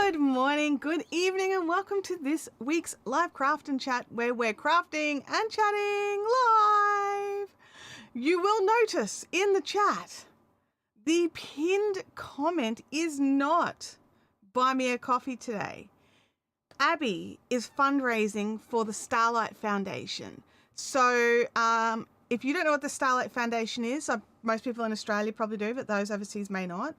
Good morning, good evening, and welcome to this week's live craft and chat where we're crafting and chatting live. You will notice in the chat, the pinned comment is not buy me a coffee today. Abby is fundraising for the Starlight Foundation. So if you don't know what the Starlight Foundation is, most people in Australia probably do, but those overseas may not.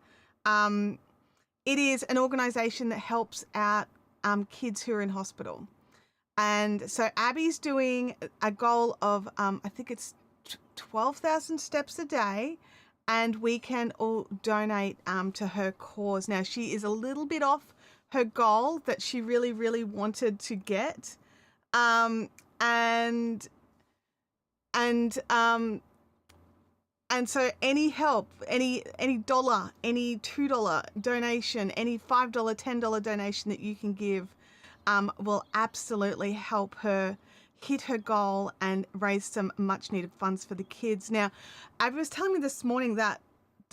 It is an organisation that helps out kids who are in hospital. And so Abby's doing a goal of, I think it's 12,000 steps a day, and we can all donate to her cause. Now, she is a little bit off her goal that she really, really wanted to get. And so any help, any dollar, any $2 donation, any $5, $10 donation that you can give will absolutely help her hit her goal and raise some much needed funds for the kids. Now, Abby was telling me this morning that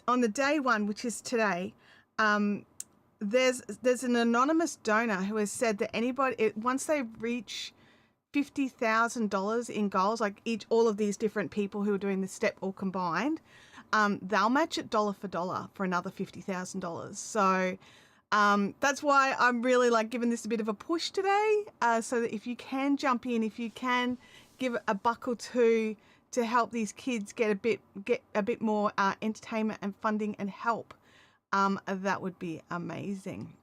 on the day one, which is today, there's an anonymous donor who has said that anybody, once they reach $50,000 in goals, like all of these different people who are doing this step all combined, they'll match it dollar for dollar for another $50,000. So that's why I'm really giving this a bit of a push today, so that if you can jump in, if you can give a buck or two to help these kids get a bit more entertainment and funding and help, that would be amazing.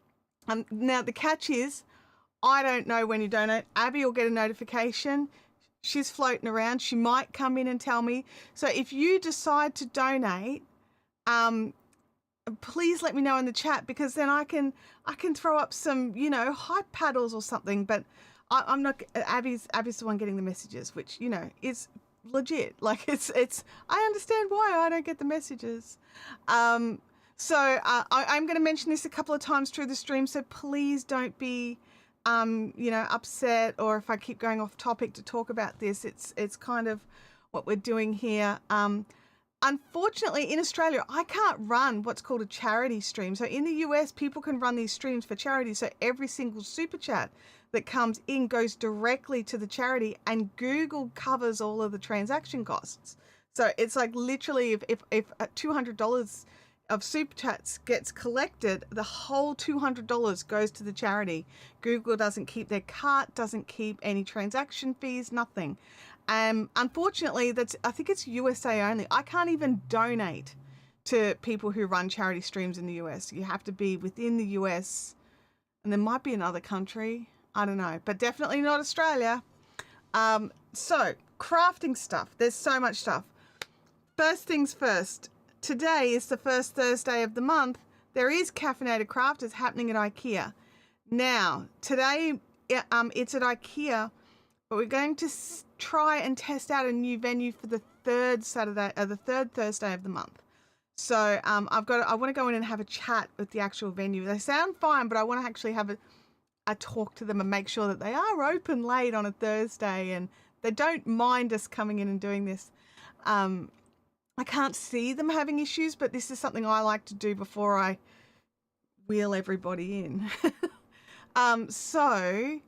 Now the catch is, I don't know when you donate. Abby will get a notification. She's floating around. She might come in and tell me. So if you decide to donate, please let me know in the chat, because then I can throw up some, hype paddles or something. But I'm not. Abby's the one getting the messages, which is legit. It's. I understand why I don't get the messages. So I'm going to mention this a couple of times through the stream. So please don't be upset, or if I keep going off topic to talk about this, it's kind of what we're doing here. Unfortunately, in Australia, I can't run what's called a charity stream. So in the US, people can run these streams for charity. So every single super chat that comes in goes directly to the charity, and Google covers all of the transaction costs. So it's like literally if $200 of super chats gets collected, the whole $200 goes to the charity. Google doesn't keep their cart, doesn't keep any transaction fees, nothing. Unfortunately, I think it's USA only. I can't even donate to people who run charity streams in the US. You have to be within the US, and there might be another country, I don't know, but definitely not Australia. So crafting stuff, there's so much stuff. First things first, today is the first Thursday of the month. There is Caffeinated Crafters happening at IKEA. Now, today it's at IKEA, but we're going to try and test out a new venue for the third Thursday of the month. So I want to go in and have a chat with the actual venue. They sound fine, but I want to actually have a talk to them and make sure that they are open late on a Thursday and they don't mind us coming in and doing this. I can't see them having issues, but this is something I like to do before I wheel everybody in. So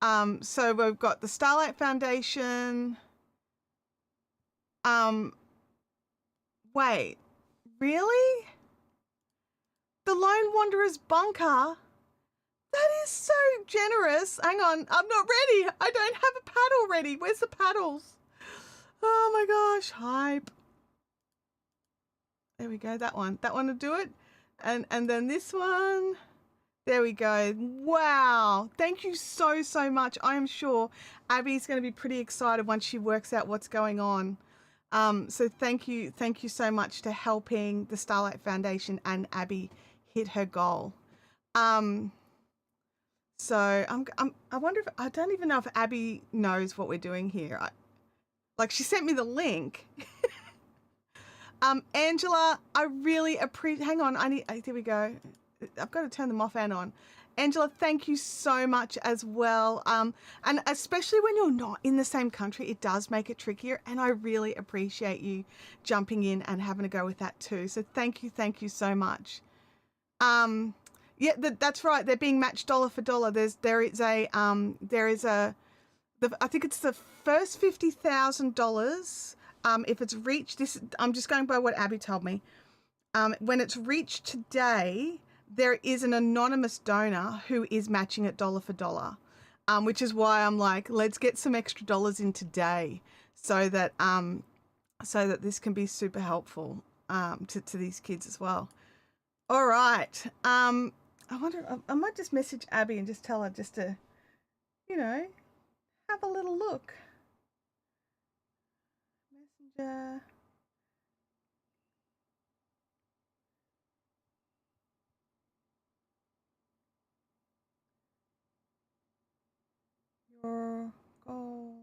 we've got the Starlight Foundation. Wait, really? The Lone Wanderer's Bunker? That is so generous. Hang on, I'm not ready. I don't have a paddle ready. Where's the paddles? Oh my gosh, hype. There we go, that one will do it. And then this one, there we go. Wow, thank you so much. I am sure Abby's going to be pretty excited once she works out what's going on. So thank you so much to helping the Starlight Foundation and Abby hit her goal. So I wonder if, I don't even know if Abby knows what we're doing here. She sent me the link. Angela, I really appreciate, hang on, there we go. I've got to turn them off and on. Angela, thank you so much as well. And especially when you're not in the same country, it does make it trickier. And I really appreciate you jumping in and having a go with that too. So thank you so much. Yeah, that's right. They're being matched dollar for dollar. I think it's the first $50,000. If it's reached this, I'm just going by what Abby told me. When it's reached today, there is an anonymous donor who is matching it dollar for dollar, which is why I'm like, let's get some extra dollars in today, so that this can be super helpful to these kids as well. All right. I wonder, I might just message Abby and just tell her just to, have a little look. Messenger. Your goal.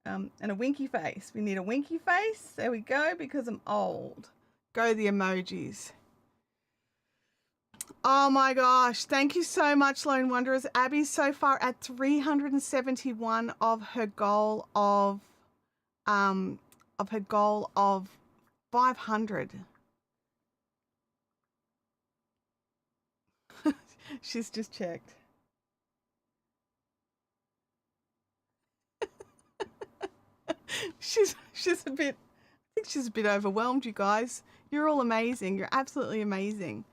And a winky face. We need a winky face. There we go, because I'm old. Go the emojis. Oh my gosh. Thank you so much, Lone Wanderers. Abby's so far at 371 of her goal of 500. She's just checked. she's a bit, I think she's a bit overwhelmed, you guys. You're all amazing. You're absolutely amazing.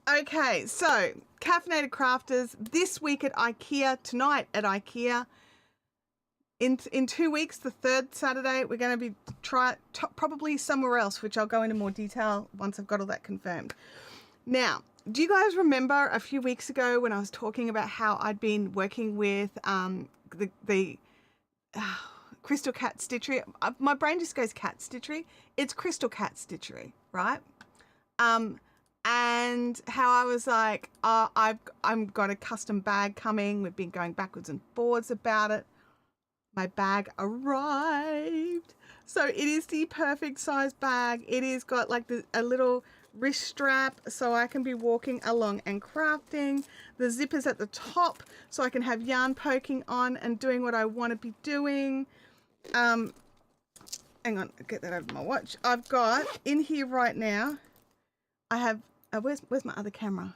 Okay, so Caffeinated Crafters this week at IKEA, tonight at IKEA. In 2 weeks, the third Saturday, we're going to be probably somewhere else, which I'll go into more detail once I've got all that confirmed. Now, do you guys remember a few weeks ago when I was talking about how I'd been working with the Crystal Cat Stitchery? My brain just goes Cat Stitchery. It's Crystal Cat Stitchery, right? And how I was like, I've got a custom bag coming. We've been going backwards and forwards about it. My bag arrived. So it is the perfect size bag. It is got like a little wrist strap so I can be walking along and crafting. The zipper's at the top so I can have yarn poking on and doing what I want to be doing. Hang on, get that over my watch. I've got in here right now, I have, where's my other camera?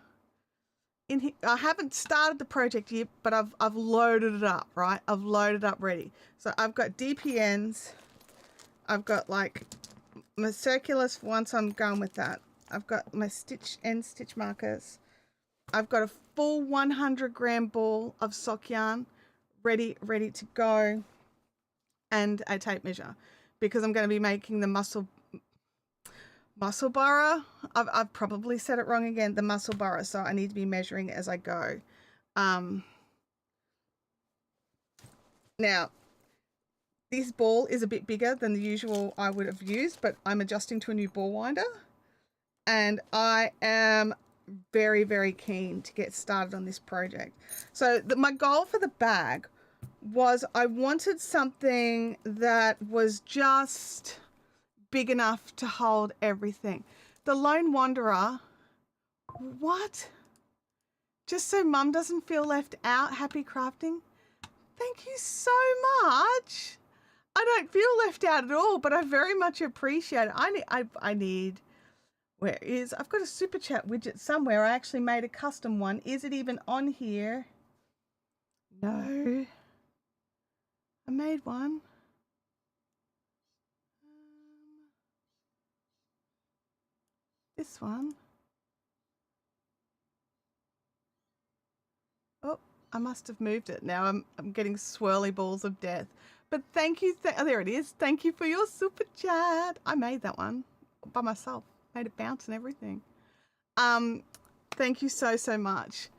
In here, I haven't started the project yet, but I've loaded it up, right? I've loaded up ready. So I've got DPNs. I've got like my circulars once I'm going with that. I've got my stitch markers. I've got a full 100-gram ball of sock yarn ready to go, and a tape measure because I'm going to be making the muscle burrow. I've probably said it wrong again, the muscle burrow, so I need to be measuring as I go. Now, this ball is a bit bigger than the usual I would have used, but I'm adjusting to a new ball winder, and I am very, very keen to get started on this project. So my goal for the bag was I wanted something that was just big enough to hold everything. The Lone Wanderer, what? Just so Mum doesn't feel left out, happy crafting. Thank you so much. I don't feel left out at all, but I very much appreciate it. I need, I've got a super chat widget somewhere. I actually made a custom one. Is it even on here? No. I made one. This one. Oh, I must have moved it. Now I'm getting swirly balls of death. But thank you. Oh, there it is. Thank you for your super chat. I made that one by myself. Made it bounce and everything. Thank you so much.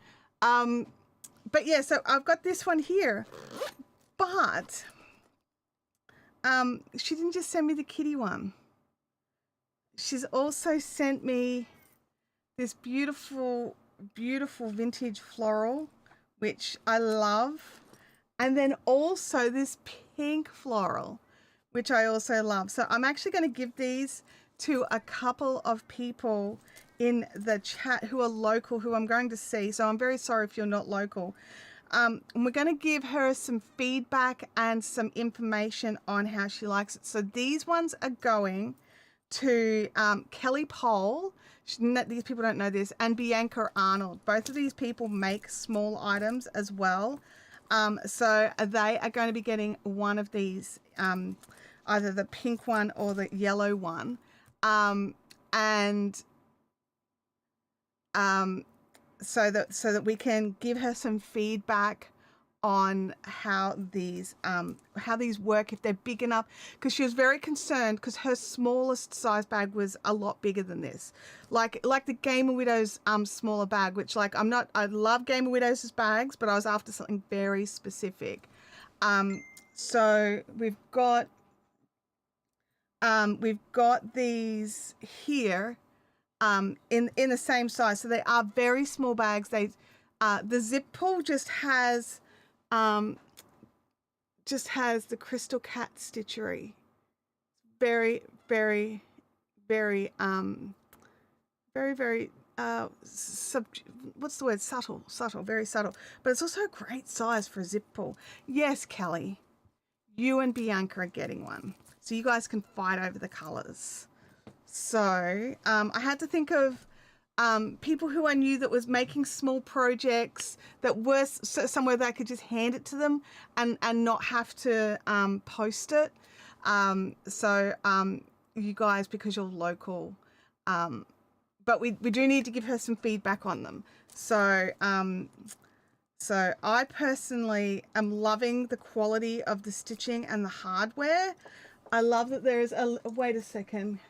But yeah, so I've got this one here. But she didn't just send me the kitty one. She's also sent me this beautiful, beautiful vintage floral, which I love. And then also this pink floral, which I also love. So I'm actually going to give these to a couple of people in the chat who are local, who I'm going to see. So I'm very sorry if you're not local. And we're going to give her some feedback and some information on how she likes it. So these ones are going to Kelly Pole. These people don't know this, and Bianca Arnold. Both of these people make small items as well. So they are going to be getting one of these, either the pink one or the yellow one. So that we can give her some feedback on how these work, if they're big enough, because she was very concerned because her smallest size bag was a lot bigger than this, like the Gamer Widows smaller bag, which like I love Gamer Widows' bags, but I was after something very specific. So we've got these here in the same size, so they are very small bags. They the zip pull just has the Crystal Cat stitchery. Very, very, very, what's the word? Subtle, very subtle. But it's also a great size for a zip pull. Yes, Kelly, you and Bianca are getting one, so you guys can fight over the colors. So I had to think of people who I knew that was making small projects that were somewhere that I could just hand it to them and not have to post it. So you guys, because you're local, but we do need to give her some feedback on them. So so I personally am loving the quality of the stitching and the hardware. I love that there is wait a second.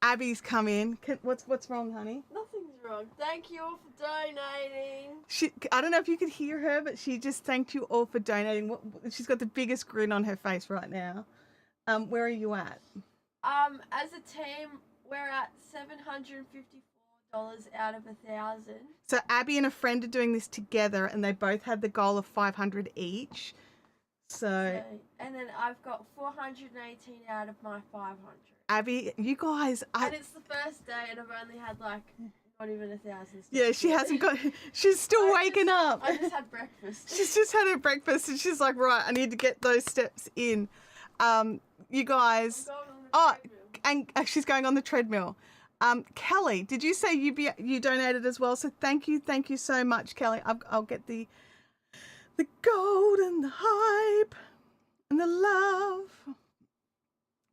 Abby's come in. What's wrong, honey? Nothing's wrong. Thank you all for donating. I don't know if you could hear her, but she just thanked you all for donating. She's got the biggest grin on her face right now. Where are you at? As a team, we're at $754 out of 1,000. So Abby and a friend are doing this together, and they both had the goal of 500 each. So and then I've got 418 out of my 500. Abby, you guys, and it's the first day, and I've only had like not even 1,000. Yeah, she hasn't got. She's still waking up. I just had breakfast. She's just had her breakfast, and she's like, right, I need to get those steps in. You guys. And she's going on the treadmill. Kelly, did you say you donated as well? So thank you so much, Kelly. I'll get the gold and the hype and the love.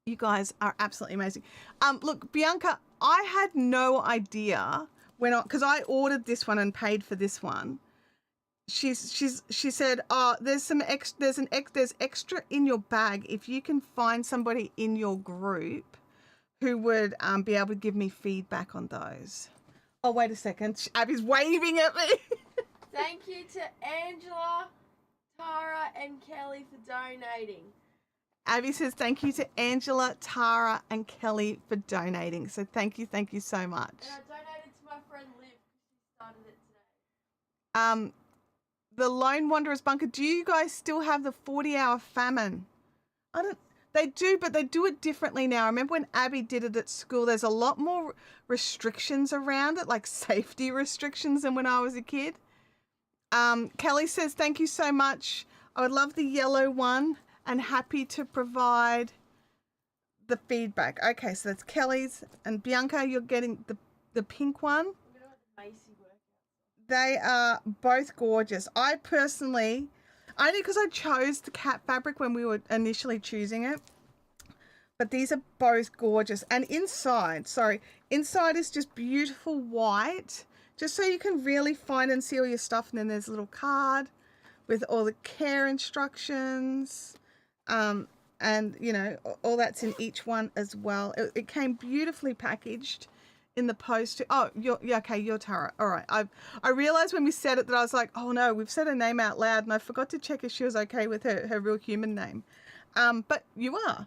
You guys are absolutely amazing. Look, Bianca, I had no idea because I ordered this one and paid for this one. She said, oh, there's extra in your bag if you can find somebody in your group who would be able to give me feedback on those. Oh, wait a second. Abby's waving at me. Thank you to Angela, Tara, and Kelly for donating. Abby says thank you to Angela, Tara, and Kelly for donating. So thank you so much. And I donated to my friend Liv because she started it today. The Lone Wanderer's Bunker. Do you guys still have the 40-hour famine? They do, but they do it differently now. I remember when Abby did it at school, there's a lot more restrictions around it, like safety restrictions, than when I was a kid. Kelly says thank you so much. I would love the yellow one. And happy to provide the feedback. Okay, so that's Kelly's. And Bianca, you're getting the pink one. They are both gorgeous. I personally, only because I chose the cat fabric when we were initially choosing it, but these are both gorgeous. And inside is just beautiful white, just so you can really find and see all your stuff. And then there's a little card with all the care instructions. And you know, all that's in each one as well. It came beautifully packaged in the post. Oh, you're Tara. All right. I realized when we said it that I was like, oh no, we've said her name out loud, and I forgot to check if she was okay with her real human name. But you are.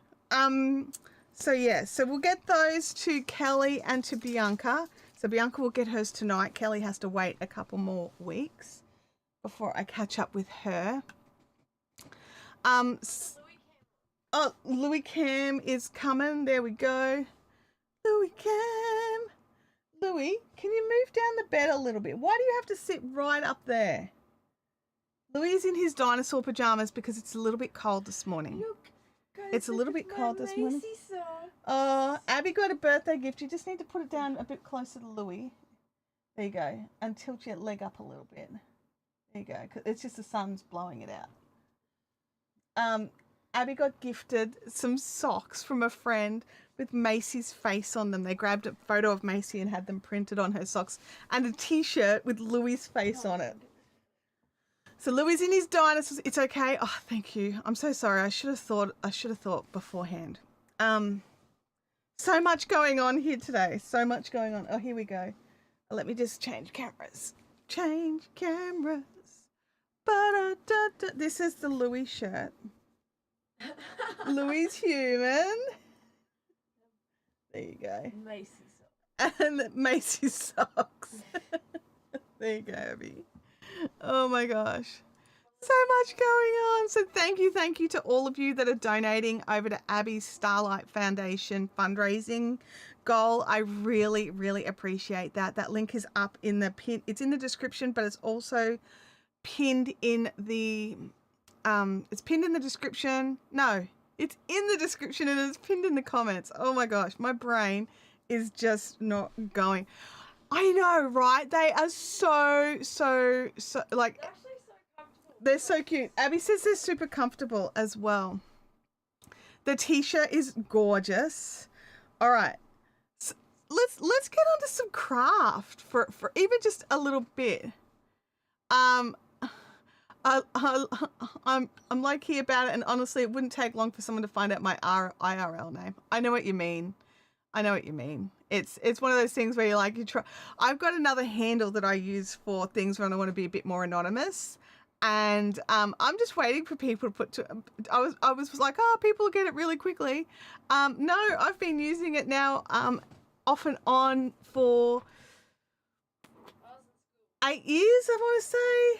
So yeah, so we'll get those to Kelly and to Bianca. So Bianca will get hers tonight. Kelly has to wait a couple more weeks before I catch up with her. Oh, Louis Cam is coming. There we go. Louis Cam. Louis, can you move down the bed a little bit? Why do you have to sit right up there? Louis is in his dinosaur pajamas because it's a little bit cold this morning. Look, go It's a little bit cold this morning. Macy socks. Oh, Abby got a birthday gift. You just need to put it down a bit closer to Louis. There you go. And tilt your leg up a little bit. There you go. 'Cause it's just the sun's blowing it out. Abby got gifted some socks from a friend with Macy's face on them. They grabbed a photo of Macy and had them printed on her socks, and a t-shirt with Louis' face on it. So Louis in his dinosaurs. It's okay. Oh, thank you. I'm so sorry. I should have thought beforehand. So much going on here today. So much going on. Oh, here we go. Let me just change cameras. Change cameras. Ba-da-da-da. This is the Louis shirt. Louis human. There you go. Macy socks. And Macy's socks. There you go, Abby. Oh my gosh. So much going on. So thank you to all of you that are donating over to Abby's Starlight Foundation fundraising goal. I really, really appreciate that. That link is up in the pin. It's in the description, but it's also pinned in the it's pinned in the description. No, it's in the description and it's pinned in the comments. Oh my gosh, my brain is just not going. I know, right? They are so like, They're actually so comfortable. they're so cute. Abby says they're super comfortable as well. The t-shirt is gorgeous. All right, so let's get on to some craft for even just a little bit. I'm low-key about it, and honestly, it wouldn't take long for someone to find out my IRL name. I know what you mean. It's one of those things where you're like, I've got another handle that I use for things when I want to be a bit more anonymous, and I'm just waiting for people to put. I was like, oh, people will get it really quickly. No, I've been using it now, off and on for 8 years. I want to say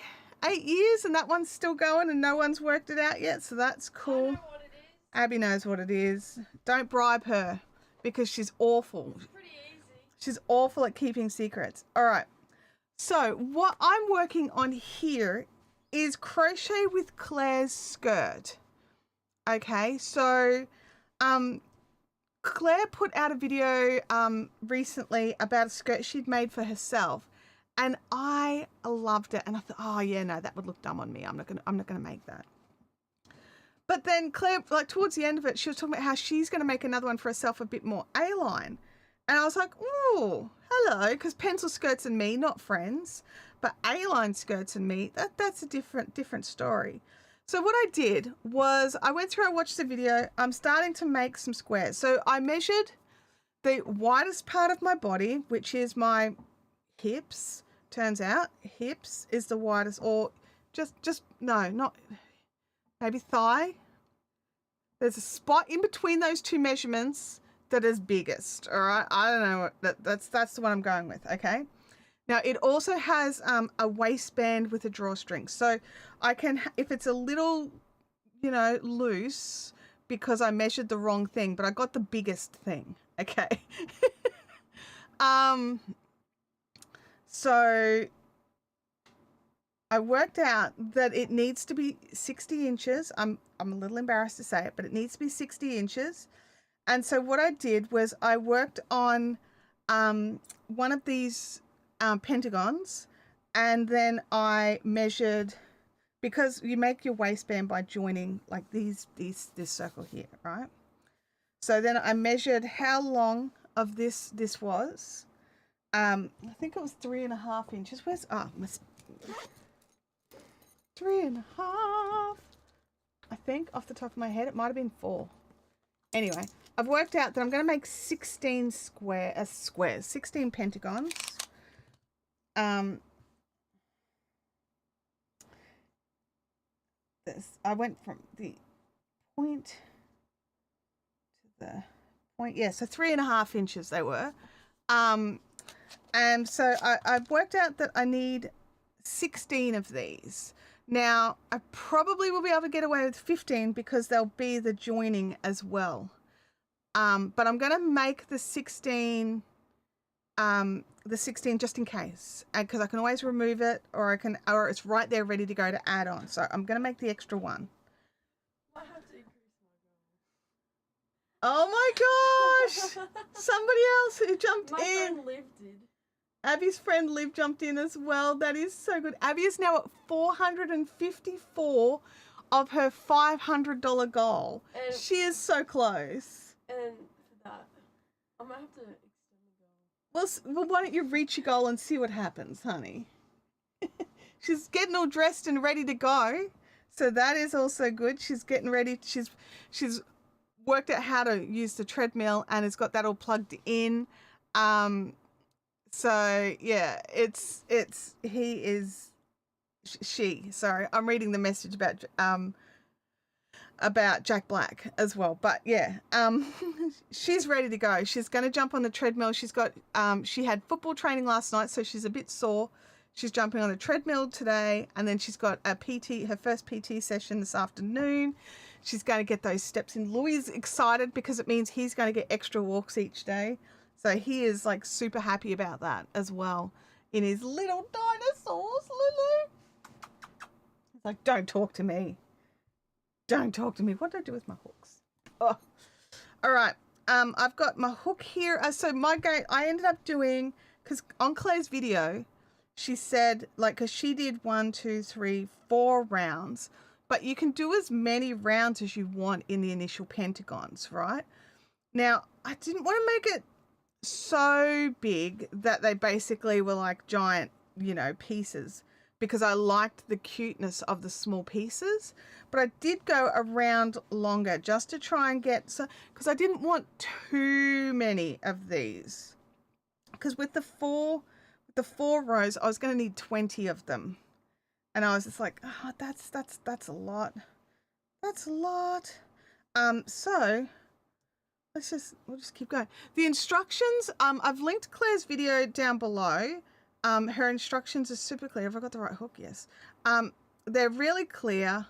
8 years, and that one's still going, and no one's worked it out yet. So that's cool. I know what it is. Abby knows what it is. Don't bribe her, because she's awful. It's pretty easy. She's awful at keeping secrets. All right. So what I'm working on here is crochet with Claire's skirt. Okay. So, Claire put out a video recently about a skirt she'd made for herself, and I loved it. And I thought, oh yeah, no, that would look dumb on me. I'm not gonna make that. But then Claire, like towards the end of it, she was talking about how she's going to make another one for herself a bit more A-line. And I was like, ooh, hello, because pencil skirts and me, not friends, but A-line skirts and me, that's a different story. So what I did was I went through, I watched the video, I'm starting to make some squares. So I measured the widest part of my body, which is my hips. Turns out hips is the widest, or no, not... maybe thigh. There's a spot in between those two measurements that is biggest. All right, I don't know what that's the one I'm going with. Okay. Now it also has a waistband with a drawstring, so I can, if it's a little, loose because I measured the wrong thing, but I got the biggest thing. Okay. So I worked out that it needs to be 60 inches. I'm a little embarrassed to say it, but it needs to be 60 inches. And so what I did was I worked on one of these pentagons, and then I measured, because you make your waistband by joining like this circle here, right? So then I measured how long of this was. I think it was 3.5 inches. Where's 3.5, I think, off the top of my head. It might have been 4. Anyway, I've worked out that I'm going to make 16 squares, 16 pentagons. I went from the point to the point. Yeah, so 3.5 inches they were. And so I've worked out that I need 16 of these. Now, I probably will be able to get away with 15 because there'll be the joining as well. But I'm going to make the 16 just in case, because I can always remove it, or it's right there ready to go to add on. So I'm going to make the extra one. I have to increase Oh my gosh! Somebody else who jumped My in. friend Liv did. Abby's friend Liv jumped in as well. That is so good. Abby is now at 454 of her $500 goal. And, She is so close. and for that, I might have to extend the goal. Well, why don't you reach your goal and see what happens, honey? She's getting all dressed and ready to go. So that is also good. She's getting ready. She's worked out how to use the treadmill and has got that all plugged in. So yeah, sorry, I'm reading the message about Jack Black as well. But yeah, she's ready to go. She's going to jump on the treadmill. She's got, she had football training last night, so she's a bit sore. She's jumping on the treadmill today, and then she's got a PT, her first PT session this afternoon. She's going to get those steps in. Louis is excited because it means he's going to get extra walks each day. So he is like super happy about that as well in his little dinosaurs, Lulu. He's like, don't talk to me. Don't talk to me. What do I do with my hooks? Oh, all right. I've got my hook here. So my game, I ended up doing, because on Claire's video, she said, like, because she did 1, 2, 3, 4 rounds, but you can do as many rounds as you want in the initial pentagons, right? Now, I didn't want to make it so big that they basically were like giant, pieces, because I liked the cuteness of the small pieces. But I did go a round longer just to try and get, because I didn't want too many of these, because with the four rows I was going to need 20 of them, and I was just like, oh, that's a lot. So we'll just keep going. The instructions, I've linked Claire's video down below. Her instructions are super clear. Have I got the right hook? Yes. They're really clear.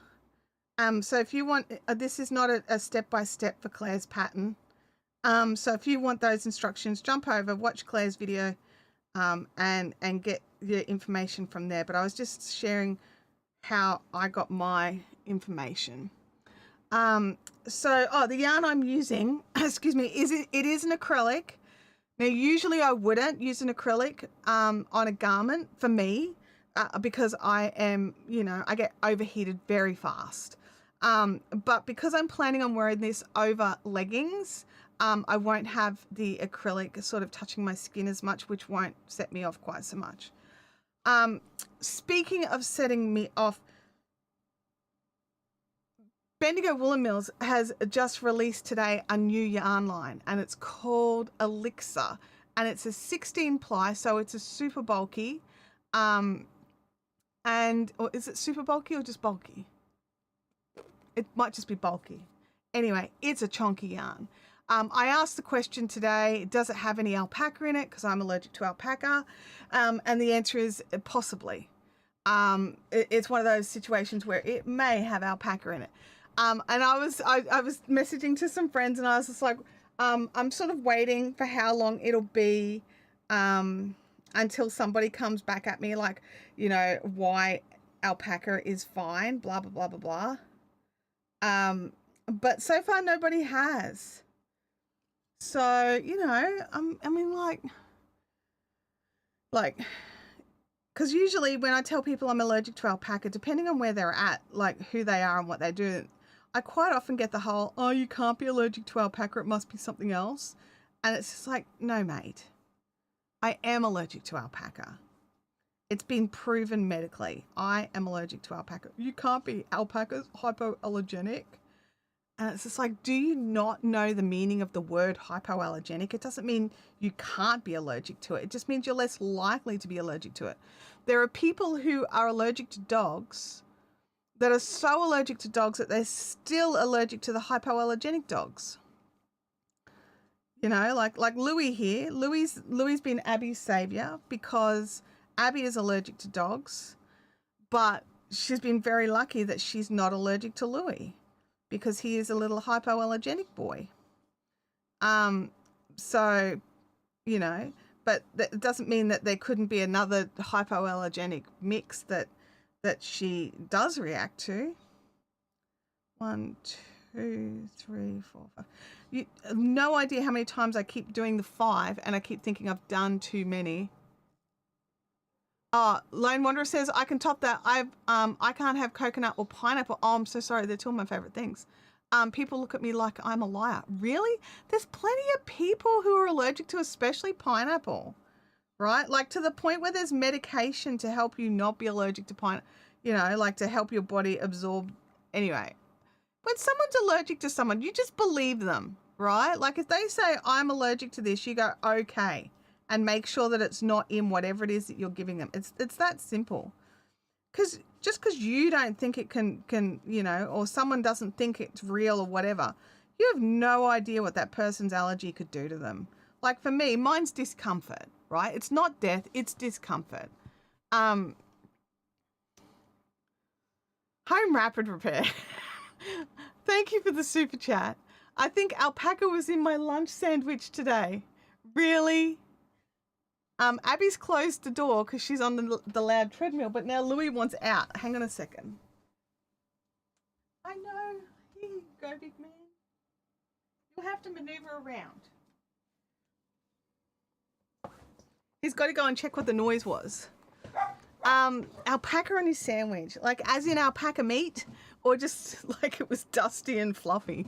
So if you want, this is not a step-by-step for Claire's pattern. So if you want those instructions, jump over, watch Claire's video, and get the information from there. But I was just sharing how I got my information. The yarn I'm using, excuse me, it is an acrylic. Now, usually I wouldn't use an acrylic on a garment for me because I am, I get overheated very fast. But because I'm planning on wearing this over leggings, I won't have the acrylic sort of touching my skin as much, which won't set me off quite so much. Speaking of setting me off, Bendigo Woolen Mills has just released today a new yarn line, and it's called Elixir, and it's a 16 ply, so it's a super bulky. Or is it super bulky or just bulky? It might just be bulky. Anyway, it's a chunky yarn. I asked the question today, does it have any alpaca in it? Because I'm allergic to alpaca. And the answer is possibly. It's one of those situations where it may have alpaca in it. And I was messaging to some friends, and I was just like, I'm sort of waiting for how long it'll be until somebody comes back at me, like, why alpaca is fine, blah, blah, blah, blah, blah. But so far nobody has. So, I mean, like, because usually when I tell people I'm allergic to alpaca, depending on where they're at, like who they are and what they do, I quite often get the whole, oh, you can't be allergic to alpaca, it must be something else. And it's just like, no, mate, I am allergic to alpaca. It's been proven medically. I am allergic to alpaca. You can't be. Alpaca's hypoallergenic. And it's just like, do you not know the meaning of the word hypoallergenic? It doesn't mean you can't be allergic to it. It just means you're less likely to be allergic to it. There are people who are allergic to dogs that are so allergic to dogs that they're still allergic to the hypoallergenic dogs. Like Louis here. Louis been Abby's savior because Abby is allergic to dogs, but she's been very lucky that she's not allergic to Louis, because he is a little hypoallergenic boy. But that doesn't mean that there couldn't be another hypoallergenic mix that she does react to. 1, 2, 3, 4, 5. You have no idea how many times I keep doing the 5 and I keep thinking I've done too many. Lone Wanderer says, I can top that. I can't have coconut or pineapple. Oh, I'm so sorry. They're two of my favorite things. People look at me like I'm a liar. Really? There's plenty of people who are allergic to especially pineapple, right? Like to the point where there's medication to help you not be allergic to pineapple, you know, like to help your body absorb. Anyway, when someone's allergic to someone, you just believe them, right? Like if they say, I'm allergic to this, you go, okay, and make sure that it's not in whatever it is that you're giving them. It's that simple. Because just because you don't think it can, you know, or someone doesn't think it's real or whatever, you have no idea what that person's allergy could do to them. Like for me, mine's discomfort, right? It's not death, it's discomfort. Home rapid repair. Thank you for the super chat. I think alpaca was in my lunch sandwich today. Really? Abby's closed the door because she's on the loud treadmill, but now Louis wants out. Hang on a second. I know. Here you go, big man. You'll have to maneuver around. He's got to go and check what the noise was. Alpaca on his sandwich, like as in alpaca meat, or just like it was dusty and fluffy.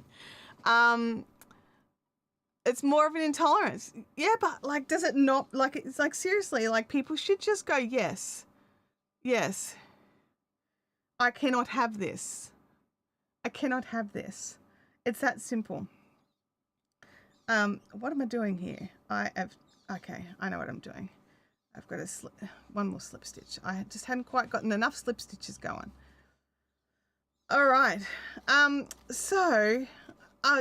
It's more of an intolerance. Yeah, but like, does it not, like, it's like, seriously, like people should just go, yes, I cannot have this. I cannot have this. It's that simple. What am I doing here? Okay, I know what I'm doing. I've got one more slip stitch. I just hadn't quite gotten enough slip stitches going. All right. So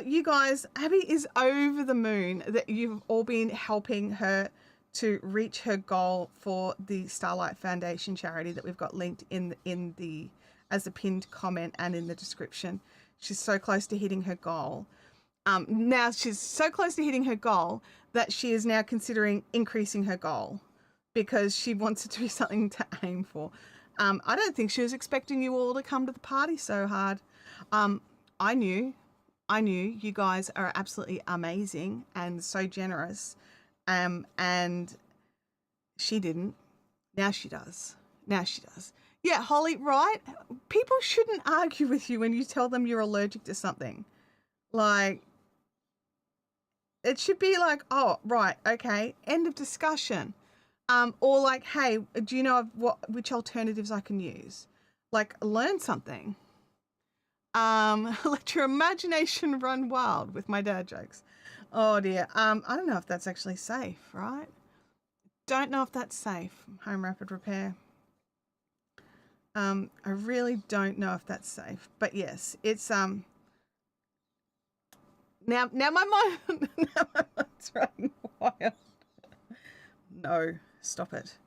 you guys, Abby is over the moon that you've all been helping her to reach her goal for the Starlight Foundation charity that we've got linked in the as a pinned comment and in the description. She's so close to hitting her goal. Now she's so close to hitting her goal that she is now considering increasing her goal because she wants it to be something to aim for. I don't think she was expecting you all to come to the party so hard. I knew you guys are absolutely amazing and so generous. And she didn't. Now she does. Yeah, Holly, right? People shouldn't argue with you when you tell them you're allergic to something. Like, it should be like, oh, right, okay, end of discussion. Or like, hey, do you know which alternatives I can use? Like, learn something. Let your imagination run wild with my dad jokes. Oh dear. I don't know if that's actually safe, right? Don't know if that's safe. Home rapid repair. I really don't know if that's safe, but yes, it's now my mind now my mind's running wild. No, stop it.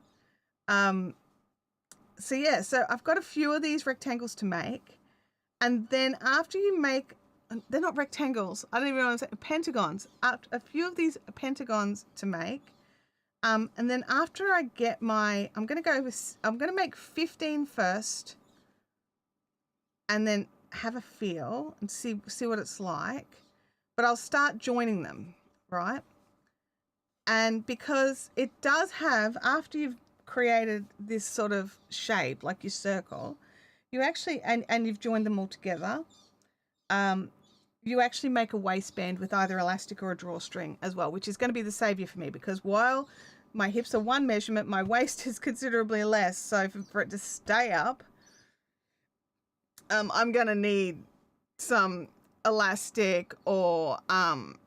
So yeah, so I've got a few of these rectangles to make. And then after you make, they're not rectangles. I don't even know what I'm saying, pentagons. A few of these pentagons to make. And then after I get I'm going to make 15 first. And then have a feel and see what it's like. But I'll start joining them, right? And because it does have, after you've created this sort of shape, like your circle, you actually, and you've joined them all together, you actually make a waistband with either elastic or a drawstring as well, which is going to be the savior for me because while my hips are one measurement, my waist is considerably less. So for it to stay up, I'm going to need some elastic or a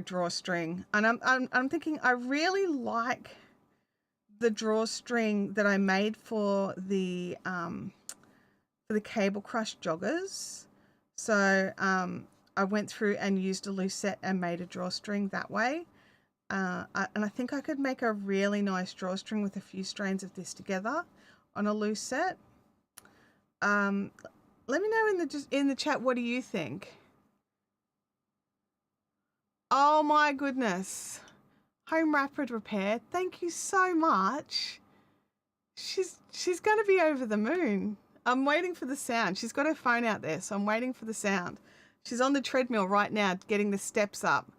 drawstring. And I'm thinking I really like the drawstring that I made for the Cable Crush joggers. So I went through and used a loose set and made a drawstring that way. And I think I could make a really nice drawstring with a few strands of this together on a loose set. Let me know in the chat, what do you think? Oh my goodness. Home rapid repair. Thank you so much. She's going to be over the moon. I'm waiting for the sound. She's got her phone out there, so I'm waiting for the sound. She's on the treadmill right now, getting the steps up.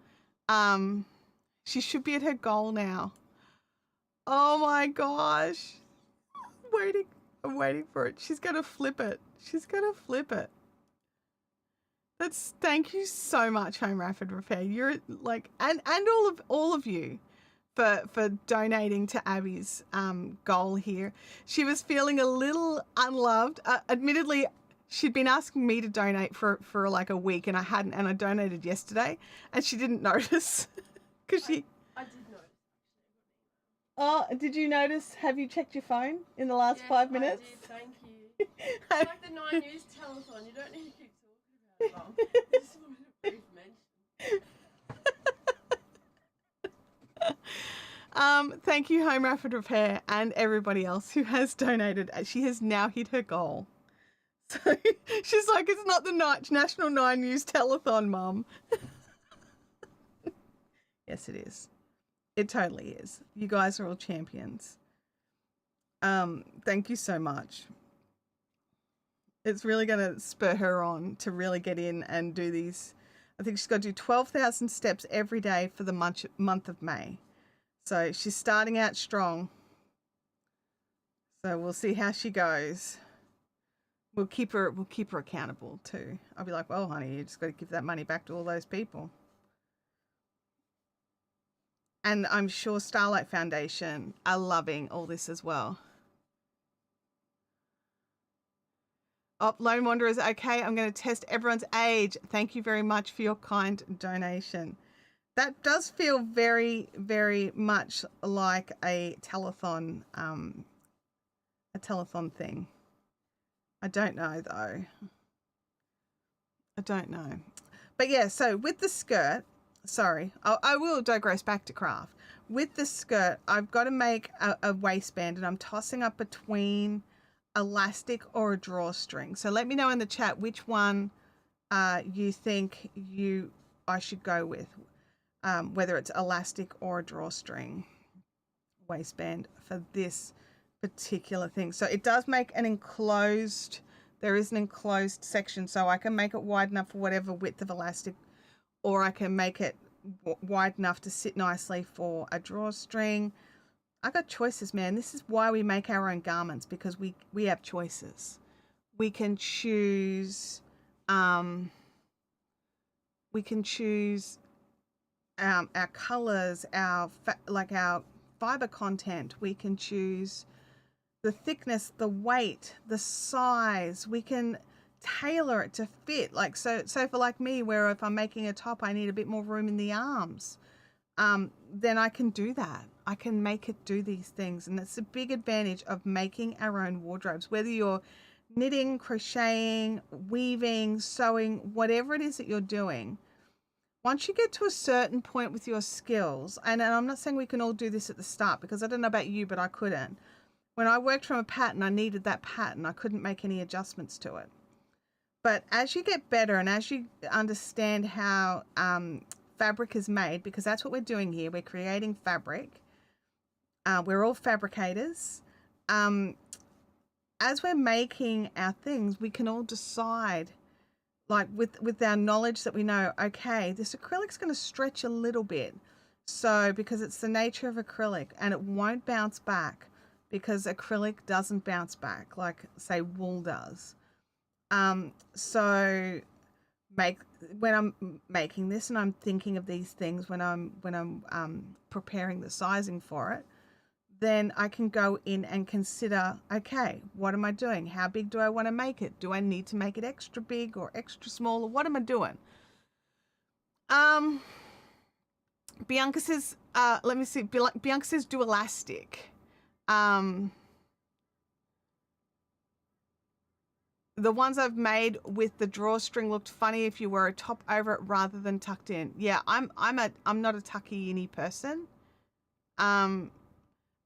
She should be at her goal now. Oh my gosh. I'm waiting for it. She's gonna flip it. She's gonna flip it. Thank you so much, Home Rapid Repair. You're like, and all of you for donating to Abby's goal here. She was feeling a little unloved. Admittedly, she'd been asking me to donate for like a week, and I hadn't, and I donated yesterday, and she didn't notice because she. I did notice. Oh, did you notice? Have you checked your phone in the last 5 minutes? I did, thank you. It's like the 9 News telethon. You don't need to keep talking about it, Mum. I just wanted a brief mention. Thank you, Home Rapid Repair, and everybody else who has donated. She has now hit her goal. So she's like, it's not the National 9 News telethon, Mum. Yes, it is. It totally is. You guys are all champions. Thank you so much. It's really going to spur her on to really get in and do these. I think she's got to do 12,000 steps every day for the month of May. So she's starting out strong. So we'll see how she goes. We'll keep her accountable too. I'll be like, well, honey, you just got to give that money back to all those people. And I'm sure Starlight Foundation are loving all this as well. Oh, Lone Wanderer is okay. I'm going to test everyone's age. Thank you very much for your kind donation. That does feel very, very much like a telethon thing. I don't know though. I don't know. But yeah, so with the skirt, sorry, I will digress back to craft. With the skirt, I've got to make a waistband, and I'm tossing up between elastic or a drawstring. So let me know in the chat which one you think I should go with, whether it's elastic or a drawstring waistband for this particular thing. So it does make an enclosed, there is an enclosed section, so I can make it wide enough for whatever width of elastic, or I can make it wide enough to sit nicely for a drawstring. I got choices, man. This is why we make our own garments, because we have choices. We can choose our colors, our fiber content. We can choose the thickness, the weight, the size. We can tailor it to fit. Like so for like me, where if I'm making a top, I need a bit more room in the arms. Then I can do that. I can make it do these things. And that's a big advantage of making our own wardrobes, whether you're knitting, crocheting, weaving, sewing, whatever it is that you're doing. Once you get to a certain point with your skills, and I'm not saying we can all do this at the start, because I don't know about you, but I couldn't. When I worked from a pattern, I needed that pattern. I couldn't make any adjustments to it. But as you get better and as you understand how fabric is made, because that's what we're doing here, we're creating fabric. We're all fabricators. As we're making our things, we can all decide, like with our knowledge that we know, okay, this acrylic's going to stretch a little bit. So because it's the nature of acrylic, and it won't bounce back, because acrylic doesn't bounce back like, say, wool does. So when I'm making this and I'm thinking of these things, when I'm preparing the sizing for it, then I can go in and consider, okay, what am I doing? How big do I want to make it? Do I need to make it extra big or extra small? Or what am I doing? Bianca says, let me see. Bianca says do elastic. The ones I've made with the drawstring looked funny if you were a top over it rather than tucked in. Yeah, I'm not a tucky-in person.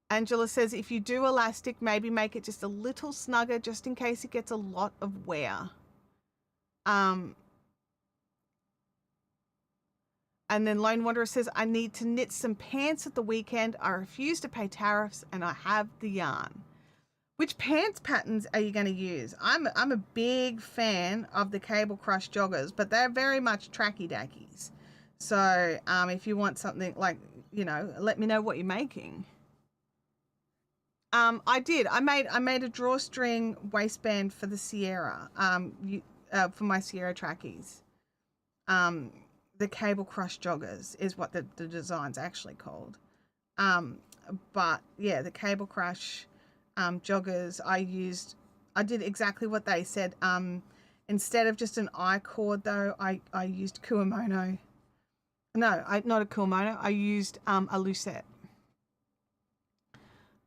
Angela says if you do elastic, maybe make it just a little snugger, just in case it gets a lot of wear. And then Lone Wanderer says, I need to knit some pants at the weekend. I refuse to pay tariffs and I have the yarn. Which pants patterns are you going to use? I'm a big fan of the Cable Crush joggers, but they're very much tracky dackies. So if you want something like, let me know what you're making. I did. I made a drawstring waistband for the Sierra. For my Sierra trackies. The Cable Crush joggers is what the design's actually called. But yeah, the Cable Crush joggers I did exactly what they said. Instead of just an I cord though, I used Kuomono. No, not a Kuomono. I used a Lucette.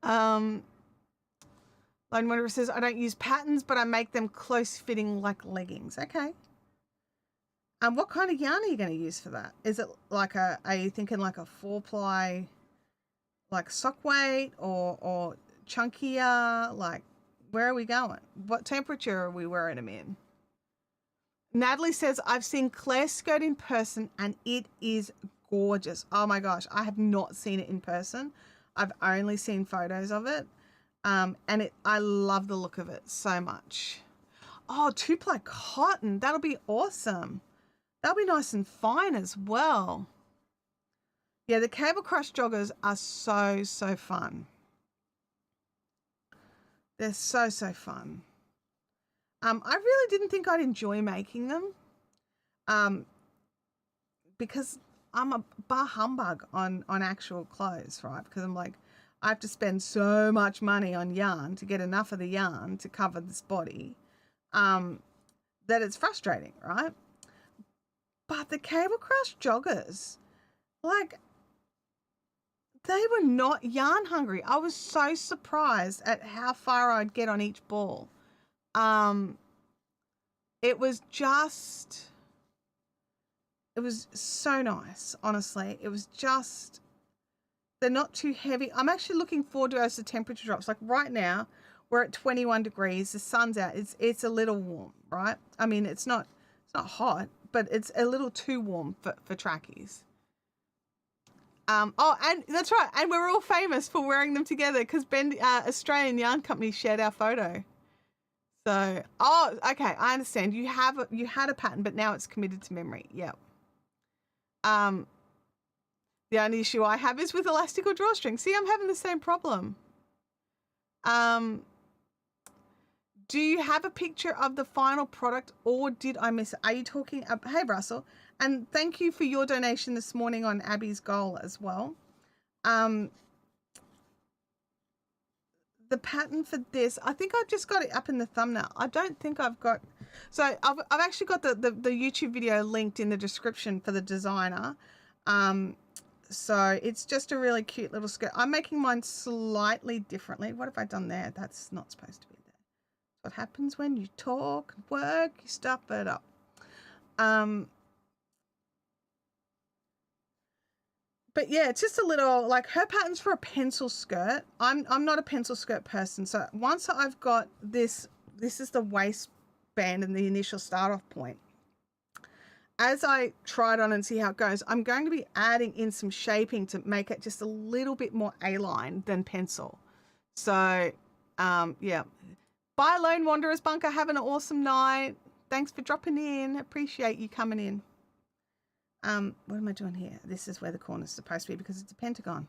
Lone Wanderer says, I don't use patterns, but I make them close fitting like leggings. Okay. What kind of yarn are you going to use for that? Is it like are you thinking like a 4-ply, like sock weight or chunkier? Like, where are we going? What temperature are we wearing them in? Natalie says, I've seen Claire's skirt in person and it is gorgeous. Oh my gosh, I have not seen it in person. I've only seen photos of it. And I love the look of it so much. Oh, 2-ply cotton. That'll be awesome. That'll be nice and fine as well. Yeah, the Cable Crush joggers are so, so fun. They're so, so fun. I really didn't think I'd enjoy making them. Because I'm a bar humbug on actual clothes, right? Because I'm like, I have to spend so much money on yarn to get enough of the yarn to cover this body, that it's frustrating, right? But the Cable Crush joggers, like, they were not yarn hungry. I was so surprised at how far I'd get on each ball. It was so nice, honestly. It was just, they're not too heavy. I'm actually looking forward to as the temperature drops. Like right now, we're at 21 degrees. The sun's out. It's a little warm, right? I mean, it's not hot, but it's a little too warm for trackies. Oh, and that's right. And we're all famous for wearing them together because Australian Yarn Company shared our photo. So, okay, I understand. You had a pattern, but now it's committed to memory. Yep. The only issue I have is with elastical drawstring. See, I'm having the same problem. Do you have a picture of the final product or did I miss it? Are you talking? Hey, Russell. And thank you for your donation this morning on Abby's goal as well. The pattern for this, I think I just got it up in the thumbnail. I don't think I've got, so I've actually got the YouTube video linked in the description for the designer. So it's just a really cute little skirt. I'm making mine slightly differently. What have I done there? That's not supposed to be there. What happens when you talk, work, you stuff it up. But yeah, it's just a little, like her pattern's for a pencil skirt. I'm not a pencil skirt person. So once I've got this is the waistband and the initial start off point. As I try it on and see how it goes, I'm going to be adding in some shaping to make it just a little bit more A-line than pencil. So, yeah. Bye, Lone Wanderers Bunker. Have an awesome night. Thanks for dropping in. Appreciate you coming in. What am I doing here? This is where the corner's supposed to be because it's a pentagon.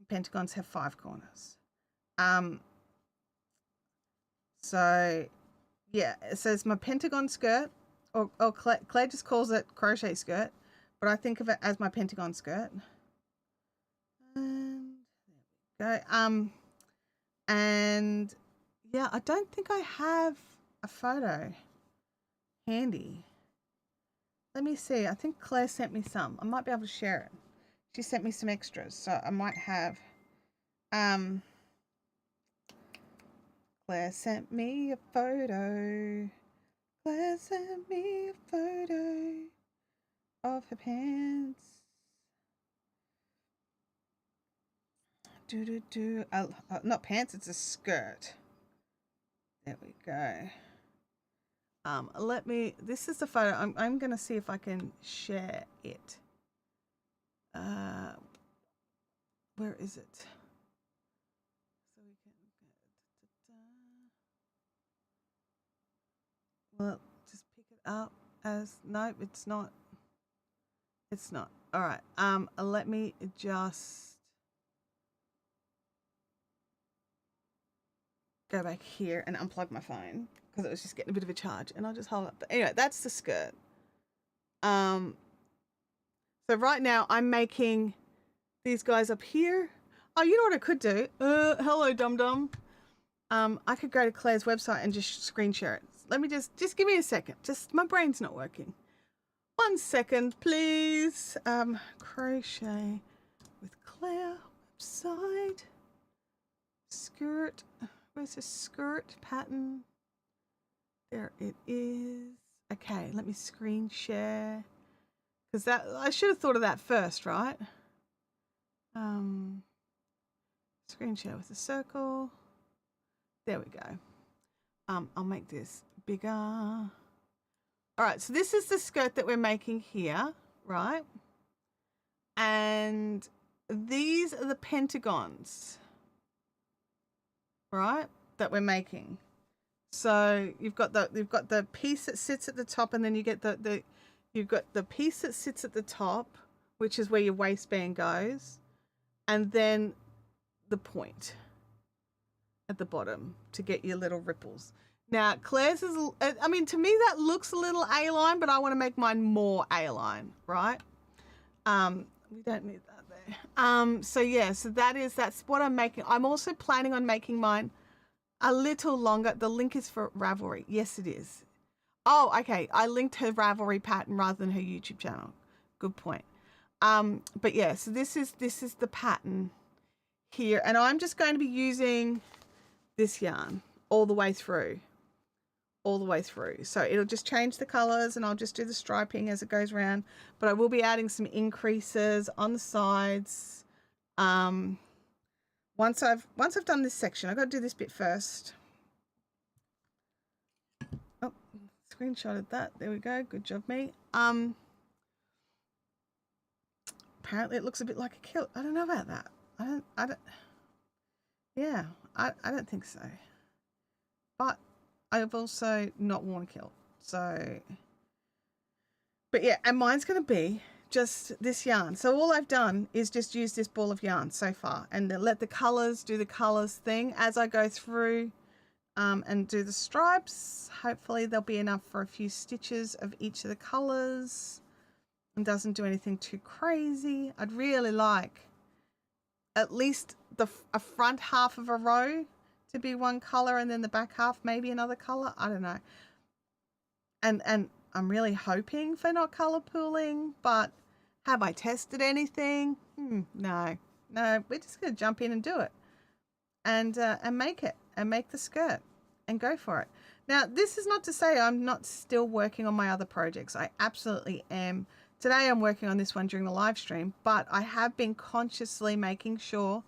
Pentagons have 5 corners. So, yeah, it says my pentagon skirt. Or Claire just calls it crochet skirt, but I think of it as my pentagon skirt. And there we go. And yeah, I don't think I have a photo handy. Let me see. I think Claire sent me some. I might be able to share it. She sent me some extras, so I might have. Claire sent me a photo. Claire sent me a photo of her pants. Not pants, it's a skirt. There we go. This is the photo. I'm going to see if I can share it. Where is it? So we Well, just pick it up as, nope, it's not. It's not. All right. Let me just go back here and unplug my phone because it was just getting a bit of a charge, and I'll just hold up. Anyway, that's the skirt. So right now I'm making these guys up here. Oh, you know what I could do? Hello, dum dum. I could go to Claire's website and just screen share it. Let me just give me a second. Just my brain's not working. 1 second, please. Crochet with Claire website. Skirt. Where's the skirt pattern? There it is. Okay, let me screen share. Because that I should have thought of that first, right? Screen share with a circle. There we go. I'll make this bigger. All right, so this is the skirt that we're making here, right? And these are the pentagons, right, that we're making. So you've got the piece that sits at the top, and then you get you've got the piece that sits at the top, which is where your waistband goes, and then the point at the bottom to get your little ripples. Now, Claire's is, I mean, to me that looks a little A-line, but I want to make mine more A-line, right? We don't need that there. So yeah, so that's what I'm making. I'm also planning on making mine a little longer. The link is for Ravelry. Yes, it is. Oh, okay. I linked her Ravelry pattern rather than her YouTube channel. Good point. But yeah, so this is the pattern here, and I'm just going to be using this yarn all the way through. So it'll just change the colors, and I'll just do the striping as it goes around, but I will be adding some increases on the sides. Once I've done this section, I've got to do this bit first. Oh, screenshotted that. There we go. Good job, me. Apparently it looks a bit like a kilt. I don't know about that. I don't think so. But I've also not worn a kilt. So, but yeah, and mine's going to be just this yarn. So all I've done is just use this ball of yarn so far, and let the colors do the colors thing as I go through and do the stripes. Hopefully there'll be enough for a few stitches of each of the colors and doesn't do anything too crazy. I'd really like at least a front half of a row to be one color, and then the back half maybe another color. I don't know. And I'm really hoping for not color pooling, but have I tested anything? No. We're just gonna jump in and do it, and make it, and make the skirt, and go for it. Now, this is not to say I'm not still working on my other projects. I absolutely am. Today I'm working on this one during the live stream, but I have been consciously making sure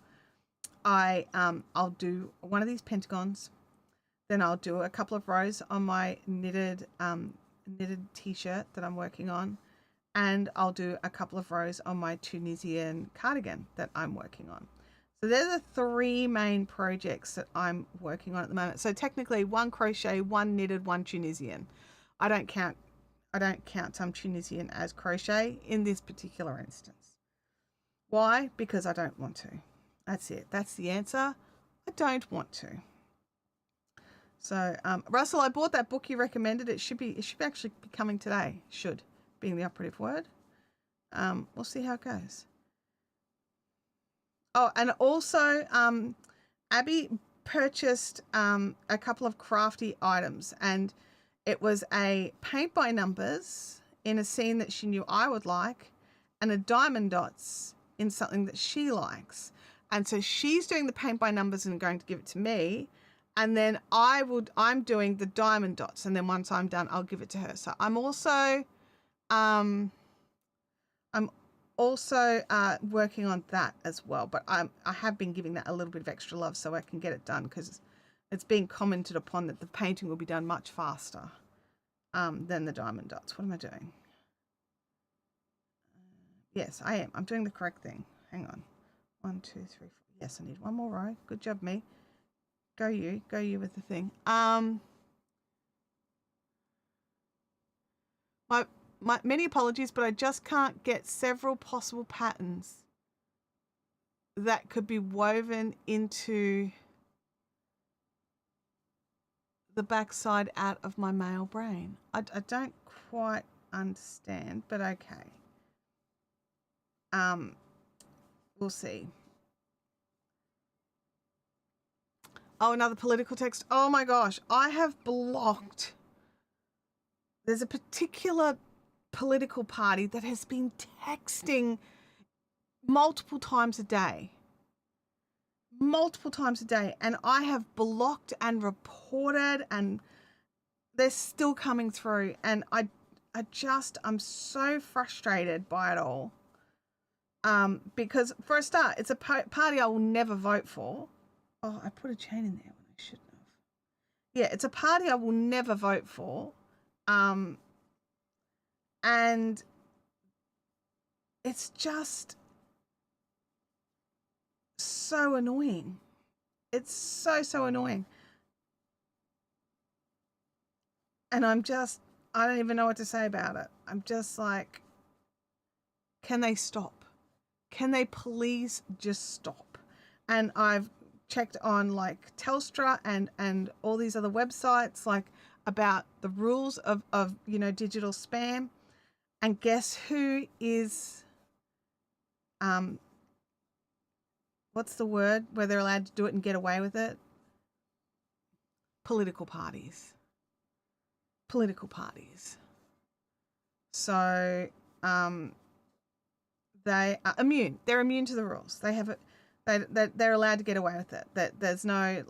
I'll do one of these pentagons, then I'll do a couple of rows on my knitted t-shirt that I'm working on, and I'll do a couple of rows on my Tunisian cardigan that I'm working on. So they're the three main projects that I'm working on at the moment. So technically, one crochet, one knitted, one Tunisian. I don't count Tunisian as crochet in this particular instance. Why? Because I don't want to. That's it. That's the answer. I don't want to. So, Russell, I bought that book you recommended. It should actually be coming today. Should, being the operative word. We'll see how it goes. Oh, and also, Abby purchased a couple of crafty items, and it was a paint by numbers in a scene that she knew I would like, and a diamond dots in something that she likes. And so she's doing the paint by numbers and going to give it to me. And then I'm doing the diamond dots. And then once I'm done, I'll give it to her. So I'm also working on that as well. But I have been giving that a little bit of extra love so I can get it done, because it's being commented upon that the painting will be done much faster than the diamond dots. What am I doing? Yes, I am. I'm doing the correct thing. Hang on. 1, 2, 3, 4. Yes, I need one more row. Good job, me. Go you with the thing. My many apologies, but I just can't get several possible patterns that could be woven into the backside out of my male brain. I don't quite understand, but okay. We'll see. Oh, another political text. Oh my gosh, I have blocked. There's a particular political party that has been texting multiple times a day, and I have blocked and reported, and they're still coming through, and I'm so frustrated by it all. Because for a start, it's a party I will never vote for. Oh, I put a chain in there when I shouldn't have. Yeah, it's a party I will never vote for. And it's just so annoying. It's so annoying. And I don't even know what to say about it. I'm just like, can they stop? Can they please just stop? And I've checked on like Telstra and all these other websites like about the rules of digital spam, and guess who is what's the word where they're allowed to do it and get away with it? Political parties. So they are immune. They're immune to the rules. They have it. They're allowed to get away with it. That there's no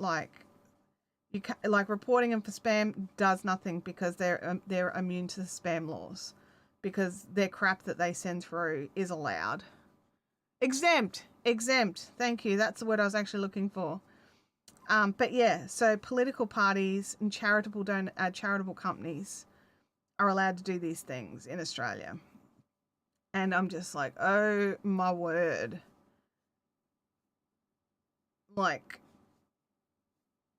reporting them for spam does nothing because they're immune to the spam laws, because their crap that they send through is allowed. Exempt. Thank you. That's the word I was actually looking for. But yeah, so political parties and charitable companies are allowed to do these things in Australia. And I'm just like, oh my word. Like,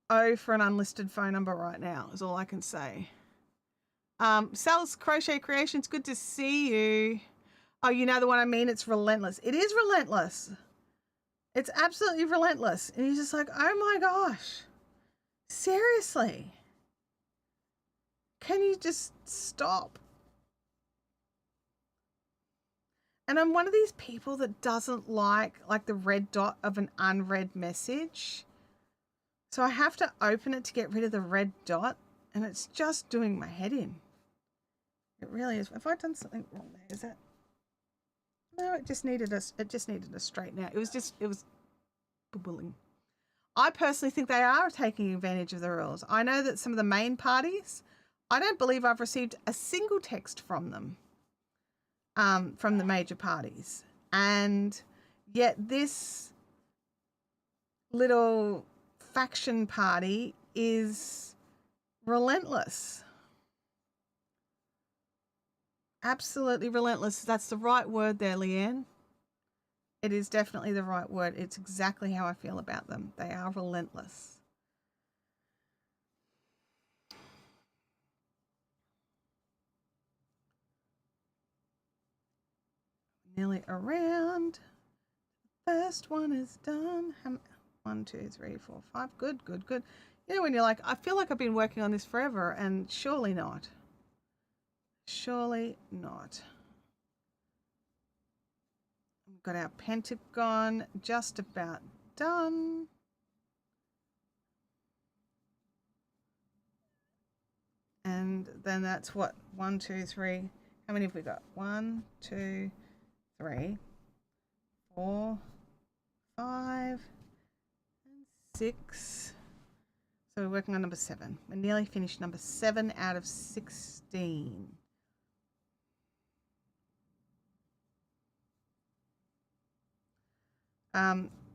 oh, for an unlisted phone number right now is all I can say. Sal's Crochet Creations, good to see you. Oh, you know the one I mean? It's relentless. It is relentless. It's absolutely relentless. And you're just like, oh my gosh. Seriously. Can you just stop? And I'm one of these people that doesn't like the red dot of an unread message. So I have to open it to get rid of the red dot, and it's just doing my head in. It really is. Have I done something wrong there? Is that? No, it just needed a straighten out. It was bubbling. I personally think they are taking advantage of the rules. I know that some of the main parties, I don't believe I've received a single text from them, from the major parties. And yet this little faction party is relentless. Absolutely relentless. That's the right word there, Leanne. It is definitely the right word. It's exactly how I feel about them. They are relentless. Nearly around. First one is done. 1, 2, 3, 4, 5. Good. You know when you're like, I feel like I've been working on this forever, and surely not. Surely not. We've got our pentagon just about done. And then that's what? 1, 2, 3. How many have we got? 1, 2, 3, 4, 5, and 6. So we're working on number 7. We're nearly finished number 7 out of 16.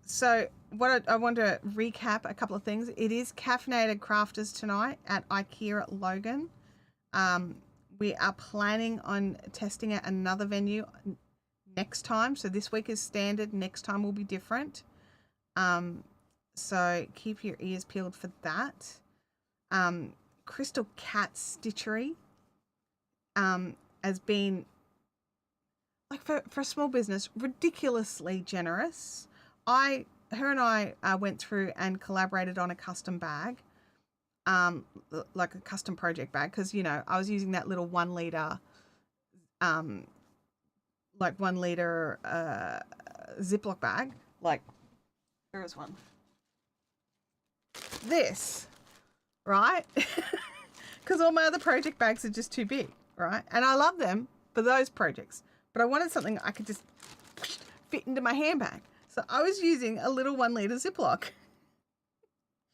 So what I want to recap a couple of things. It is Caffeinated Crafters tonight at IKEA at Logan. We are planning on testing out another venue next time. So this week is standard. Next time will be different. So keep your ears peeled for that. Crystal Cat Stitchery has been, like, for a small business, ridiculously generous. Her and I went through and collaborated on a custom bag, like a custom project bag, because, you know, I was using that little 1 liter, like 1 liter Ziploc bag. Like, there is one. This, right? Because all my other project bags are just too big, right? And I love them for those projects, but I wanted something I could just fit into my handbag. So I was using a little 1 liter Ziploc.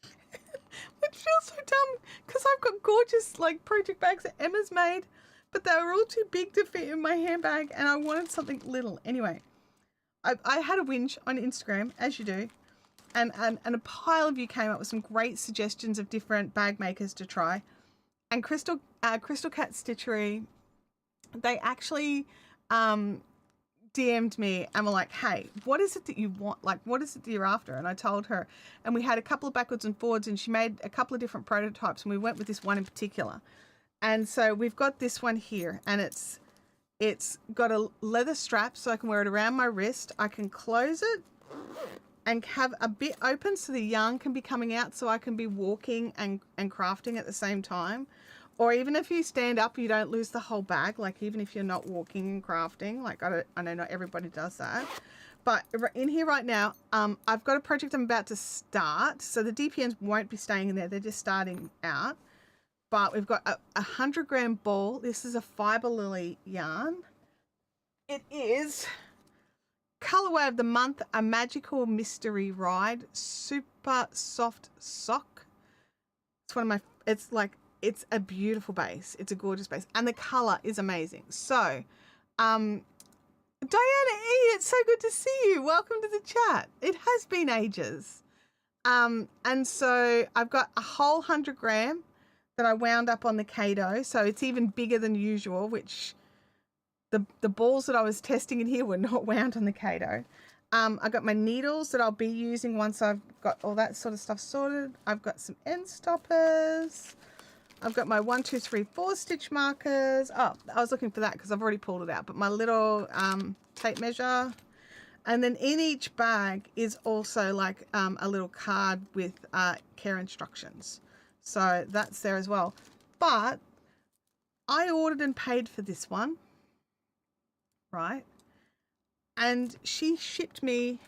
It feels so dumb because I've got gorgeous, like, project bags that Emma's made, but they were all too big to fit in my handbag, and I wanted something little. Anyway, I had a whinge on Instagram, as you do, and a pile of you came up with some great suggestions of different bag makers to try. And Crystal Cat Stitchery, they actually DM'd me and were like, hey, what is it that you want? Like, what is it that you're after? And I told her, and we had a couple of backwards and forwards, and she made a couple of different prototypes, and we went with this one in particular. And so we've got this one here, and it's got a leather strap so I can wear it around my wrist. I can close it and have a bit open so the yarn can be coming out, so I can be walking and crafting at the same time. Or even if you stand up, you don't lose the whole bag. Like, even if you're not walking and crafting, like, I know not everybody does that. But in here right now, I've got a project I'm about to start. So the DPNs won't be staying in there. They're just starting out. But we've got a 100 gram ball. This is a fibre lily yarn. It is colorway of the month, a magical mystery ride, super soft sock. It's one of my, it's a beautiful base. It's a gorgeous base. And the color is amazing. So, Diana E, it's so good to see you. Welcome to the chat. It has been ages. And so I've got a whole 100 gram that I wound up on the Kato. So it's even bigger than usual, which the balls that I was testing in here were not wound on the Kato. I got my needles that I'll be using once I've got all that sort of stuff sorted. I've got some end stoppers. I've got my 1, 2, 3, 4 stitch markers. Oh, I was looking for that because I've already pulled it out. But my little tape measure. And then in each bag is also like a little card with care instructions. So that's there as well. But I ordered and paid for this one, right? And she shipped me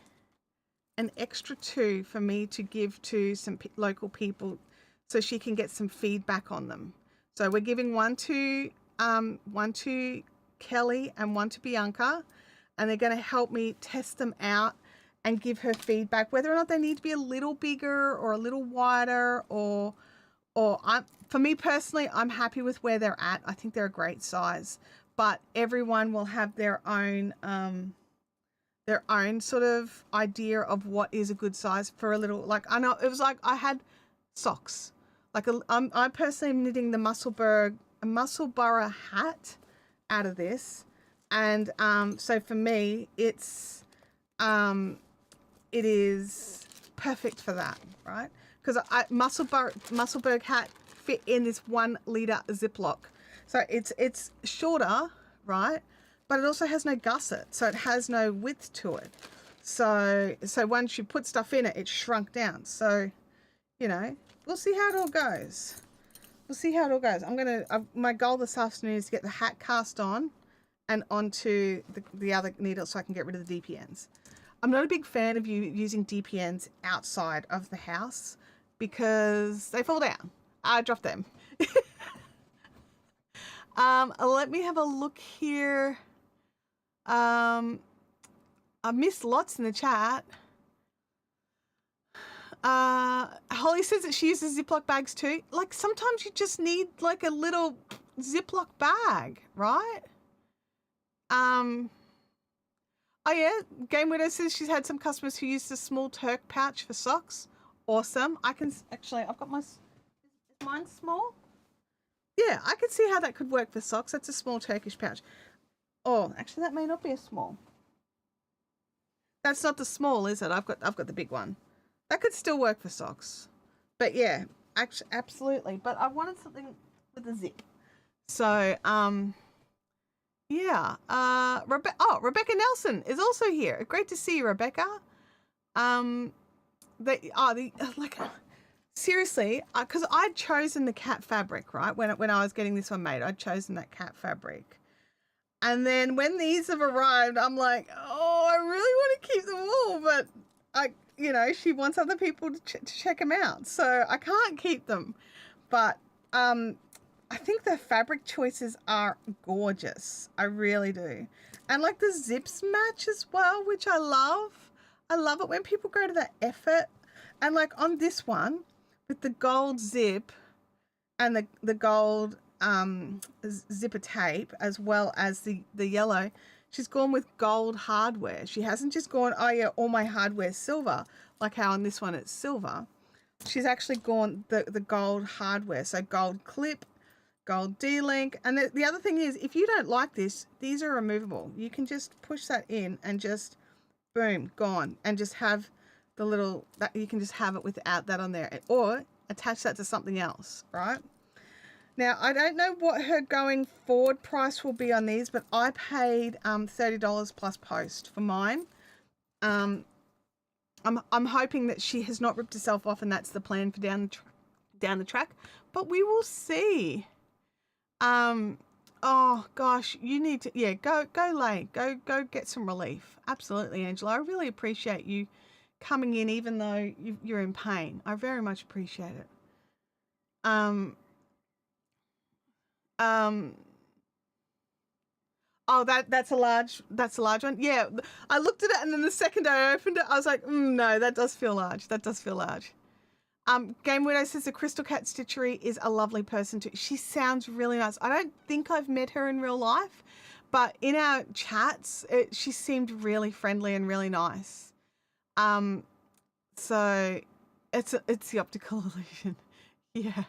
an extra 2 for me to give to some local people so she can get some feedback on them. So we're giving one to Kelly and one to Bianca, and they're going to help me test them out and give her feedback whether or not they need to be a little bigger or a little wider, or for me personally, I'm happy with where they're at. I think they're a great size, but everyone will have their own sort of idea of what is a good size for a little, like, I know it was like I had socks. Like I personally am knitting the Musselburgh hat out of this, and so for me it is perfect for that, right? Because Musselburgh hat fit in this 1 liter Ziploc, so it's shorter, right? But it also has no gusset, so it has no width to it. So once you put stuff in it, it's shrunk down. So, you know, we'll see how it all goes. We'll see how it all goes. My goal this afternoon is to get the hat cast on and onto the other needle so I can get rid of the DPNs. I'm not a big fan of you using DPNs outside of the house because they fall down. I drop them. Let me have a look here. I missed lots in the chat. Holly says that she uses Ziploc bags too. Like, sometimes you just need like a little Ziploc bag, right? Oh yeah, Game Widow says she's had some customers who use the small Turk pouch for socks. Awesome. I've got is mine small? Yeah, I can see how that could work for socks. That's a small Turkish pouch. Oh, actually that may not be a small. That's not the small, is it? I've got the big one. That could still work for socks. But yeah, actually, absolutely. But I wanted something with a zip. So, yeah. Rebecca Nelson is also here. Great to see you, Rebecca. Um, like seriously, because I'd chosen the cat fabric, right? When I was getting this one made, I'd chosen that cat fabric. And then when these have arrived, I'm like, oh, I really want to keep them all, but she wants other people to check them out, so I can't keep them. But I think the fabric choices are gorgeous. I really do. And like the zips match as well, which I love. I love it when people go to that effort. And like on this one, with the gold zip and the gold zipper tape, as well as the yellow, she's gone with gold hardware. She hasn't just gone, oh yeah, all my hardware's silver, like how on this one it's silver. She's actually gone the gold hardware. So gold clip, gold D-link. And the other thing is, if you don't like this, these are removable. You can just push that in and just, boom, gone. And just have the little, that you can just have it without that on there. Or attach that to something else, right? Now, I don't know what her going forward price will be on these, but I paid $30 plus post for mine. I'm hoping that she has not ripped herself off, and that's the plan for down the track. But we will see. Oh gosh, you need to go lay, go get some relief. Absolutely, Angela. I really appreciate you coming in, even though you're in pain. I very much appreciate it. Oh, that's a large one. Yeah, I looked at it, and then the second I opened it, I was like, no, that does feel large. That does feel large. Game Widow says the Crystal Cat Stitchery is a lovely person too. She sounds really nice. I don't think I've met her in real life, but in our chats, she seemed really friendly and really nice. So it's the optical illusion. Yeah.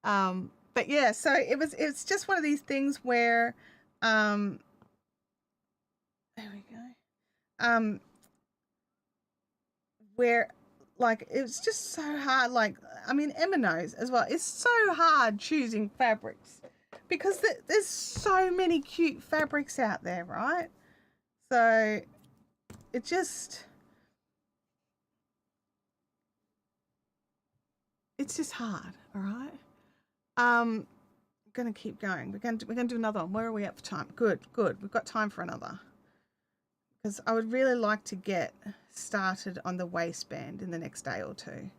But yeah, so it's just one of these things where, there we go. Where like it's just so hard. Like, I mean, Emma knows as well. It's so hard choosing fabrics because there's so many cute fabrics out there, right? So it just, it's just hard. All right. Gonna keep going. We're gonna do another one. Where are we at for time? Good. We've got time for another. Because I would really like to get started on the waistband in the next day or two.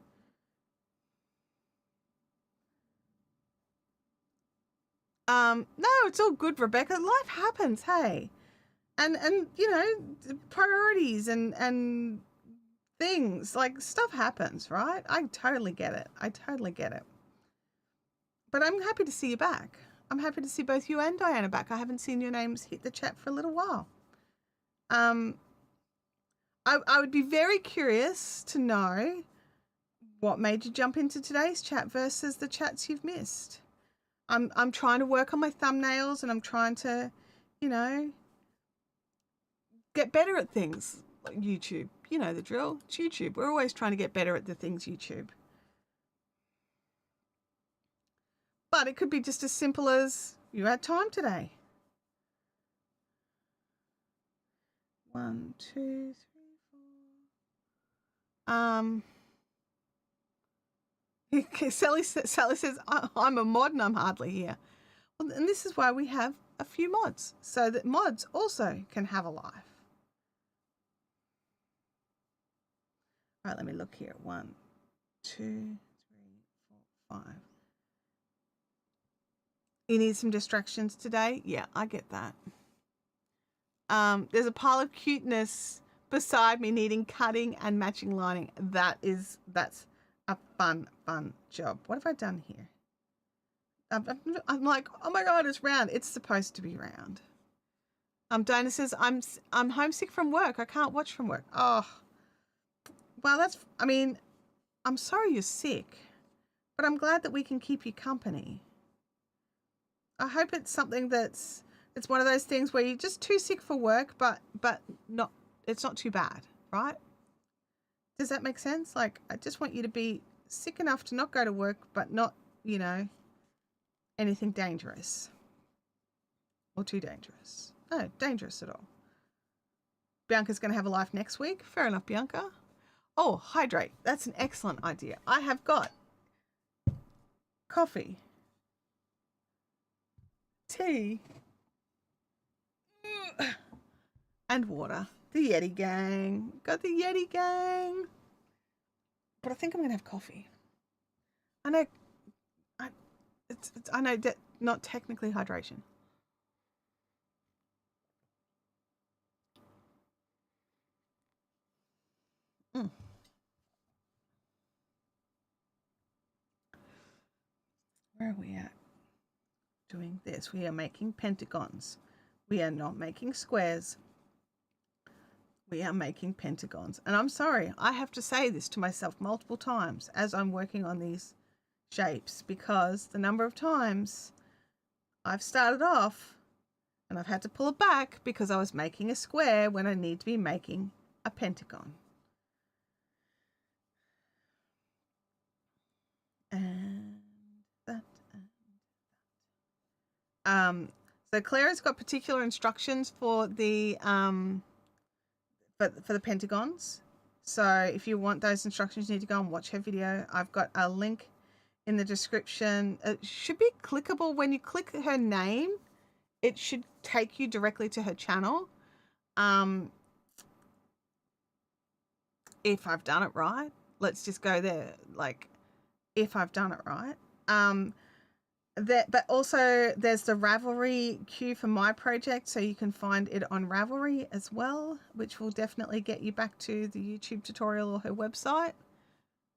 No, it's all good, Rebecca. Life happens, hey. And priorities and things, like stuff happens, right? I totally get it. But I'm happy to see you back. I'm happy to see both you and Diana back. I haven't seen your names hit the chat for a little while. I would be very curious to know what made you jump into today's chat versus the chats you've missed. I'm trying to work on my thumbnails, and I'm trying to, get better at things like YouTube. You know the drill. It's YouTube. We're always trying to get better at the things YouTube. But it could be just as simple as you had time today. 1, 2, 3, 4. Sally says, I'm a mod and I'm hardly here. Well, and this is why we have a few mods, so that mods also can have a life. All right, let me look here. 1, 2, 3, 4, 5. You need some distractions today? Yeah, I get that. There's a pile of cuteness beside me needing cutting and matching lining. That's a fun job. What have I done here? I'm like, oh my God, it's round. It's supposed to be round. Dinah says, I'm homesick from work. I can't watch from work. Oh, well, I'm sorry you're sick, but I'm glad that we can keep you company. I hope it's something it's one of those things where you're just too sick for work, but not, it's not too bad, right? Does that make sense? Like, I just want you to be sick enough to not go to work, but not, you know, anything dangerous or too dangerous. No, dangerous at all. Bianca's going to have a life next week. Fair enough, Bianca. Oh, hydrate. That's an excellent idea. I have got coffee, tea, and water. The Yeti gang. Got the Yeti gang. But I think I'm going to have coffee. I know, I know that not technically hydration. Where are we at? Doing this. We are making pentagons. We are not making squares. We are making pentagons. And I'm sorry, I have to say this to myself multiple times as I'm working on these shapes, because the number of times I've started off and I've had to pull it back because I was making a square when I need to be making a pentagon. And that. So Clara's got particular instructions for the for the pentagons. So if you want those instructions, you need to go and watch her video. I've got a link in the description. It should be clickable. When you click her name, it should take you directly to her channel. If I've done it right, let's just go there. Like, if I've done it right. But also there's the Ravelry queue for my project, so you can find it on Ravelry as well, which will definitely get you back to the YouTube tutorial or her website.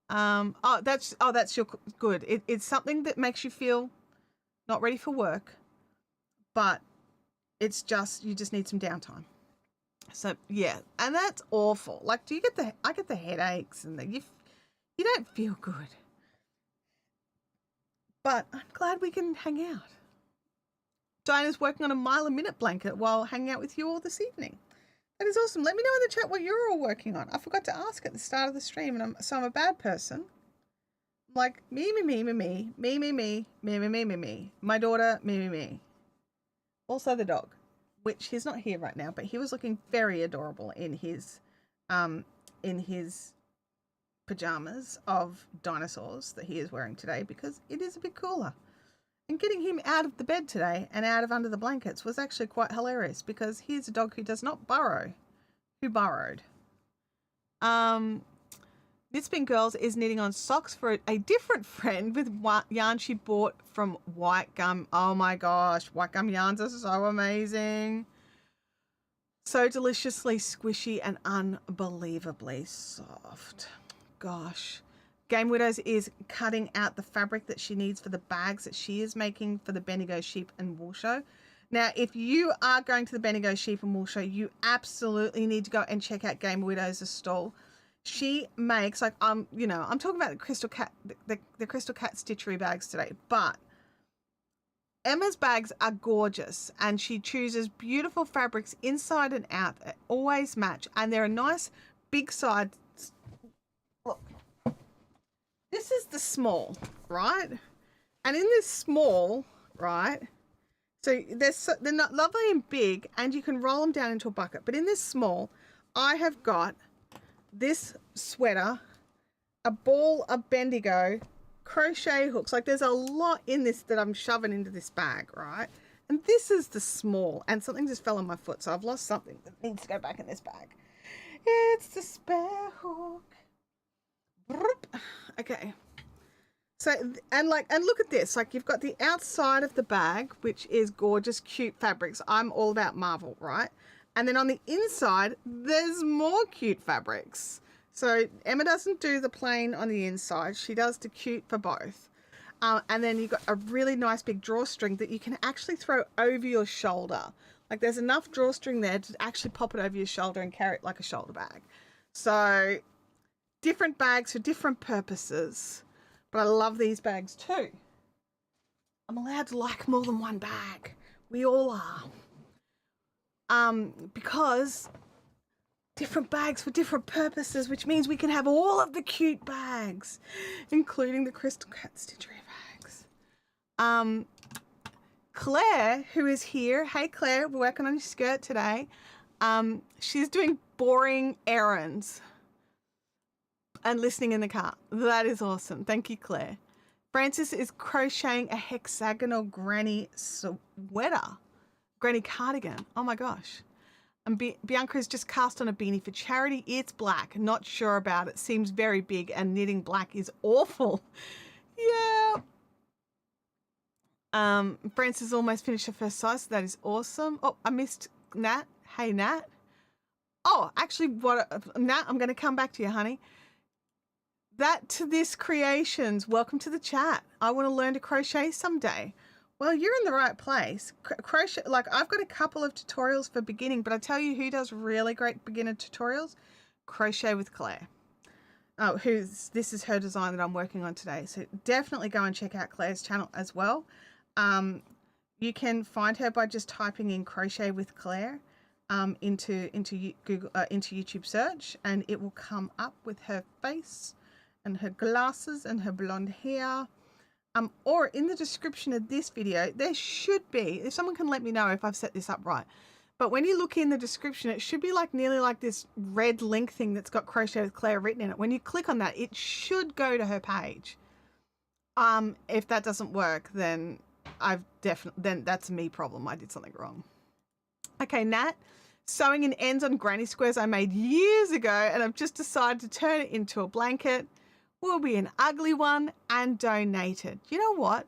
That's your good. It's something that makes you feel not ready for work, but it's just, you just need some downtime. So yeah, and that's awful. Like, I get the headaches and you don't feel good. But I'm glad we can hang out. Diana's working on a mile a minute blanket while hanging out with you all this evening. That is awesome. Let me know in the chat what you're all working on. I forgot to ask at the start of the stream, and I'm a bad person. Like, me. My daughter, me. Also the dog, which he's not here right now, but he was looking very adorable in his pajamas of dinosaurs that he is wearing today, because it is a bit cooler. And getting him out of the bed today and out of under the blankets was actually quite hilarious, because he's a dog who does not burrow, who burrowed. Knitspin Girls is knitting on socks for a different friend with yarn she bought from White Gum. Oh my gosh, White Gum yarns are so amazing. So deliciously squishy and unbelievably soft. Gosh. Game Widows is cutting out the fabric that she needs for the bags that she is making for the Bendigo Sheep and Wool Show. Now, if you are going to the Bendigo Sheep and Wool Show, you absolutely need to go and check out Game Widows' stall. She makes, like, I'm talking about the Crystal Cat, the Crystal Cat stitchery bags today, but Emma's bags are gorgeous, and she chooses beautiful fabrics inside and out that always match, and they're a nice big side. Look, this is the small, right? And in this small, right, so they're not lovely and big, and you can roll them down into a bucket. But in this small, I have got this sweater, a ball of Bendigo, crochet hooks. Like, there's a lot in this that I'm shoving into this bag, right? And this is the small, and something just fell on my foot, so I've lost something that needs to go back in this bag. It's the spare hook. Okay. So, and look at this. Like, you've got the outside of the bag, which is gorgeous, cute fabrics. I'm all about Marvel, right? And then on the inside, there's more cute fabrics. So Emma doesn't do the plain on the inside. She does the cute for both. And then you've got a really nice big drawstring that you can actually throw over your shoulder. Like, there's enough drawstring there to actually pop it over your shoulder and carry it like a shoulder bag. So different bags for different purposes. But I love these bags too. I'm allowed to like more than one bag. We all are. Because different bags for different purposes, which means we can have all of the cute bags, including the Crystal Cat Stitchery bags. Claire, who is here. Hey, Claire, we're working on your skirt today. She's doing boring errands and listening in the car. That is awesome. Thank you, Claire. Francis is crocheting a hexagonal granny sweater, granny cardigan. Oh my gosh. And Bianca has just cast on a beanie for charity. It's black. Not sure about it. Seems very big, and knitting black is awful. Yeah. Frances almost finished her first size. So that is awesome. Oh, I missed Nat. Hey, Nat. Oh, actually, Nat, I'm going to come back to you, honey. That to this creations. Welcome to the chat. I want to learn to crochet someday. Well, you're in the right place. Crochet, like I've got a couple of tutorials for beginning, but I tell you who does really great beginner tutorials? Crochet with Claire. Oh, this is her design that I'm working on today. So definitely go and check out Claire's channel as well. You can find her by just typing in Crochet with Claire into Google into YouTube search, and it will come up with her face and her glasses and her blonde hair. Or in the description of this video, there should be, if someone can let me know if I've set this up right, but when you look in the description, it should be like nearly like this red link thing that's got Crochet with Claire written in it. When you click on that, it should go to her page. If that doesn't work, then then that's a me problem. I did something wrong. Okay, Nat, sewing in ends on granny squares I made years ago, and I've just decided to turn it into a blanket. Will be an ugly one and donated. You know what?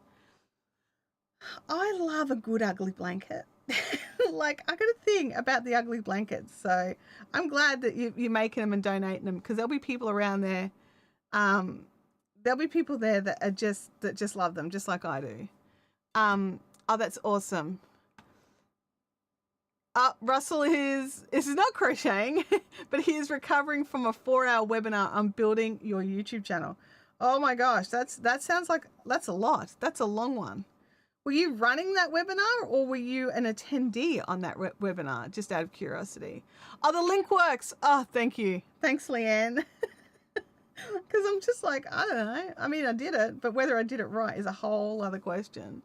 I love a good ugly blanket. Like, I got a thing about the ugly blankets. So I'm glad that you're making them and donating them, because there'll be people around there. There'll be people there that just love them, just like I do. Oh, that's awesome. Russell is not crocheting, but he is recovering from a 4-hour webinar on building your YouTube channel. Oh my gosh, that sounds like that's a lot. That's a long one. Were you running that webinar, or were you an attendee on that webinar? Just out of curiosity. Oh, the link works. Oh, thank you. Thanks, Leanne. Because I'm just like, I don't know. I mean, I did it, but whether I did it right is a whole other question.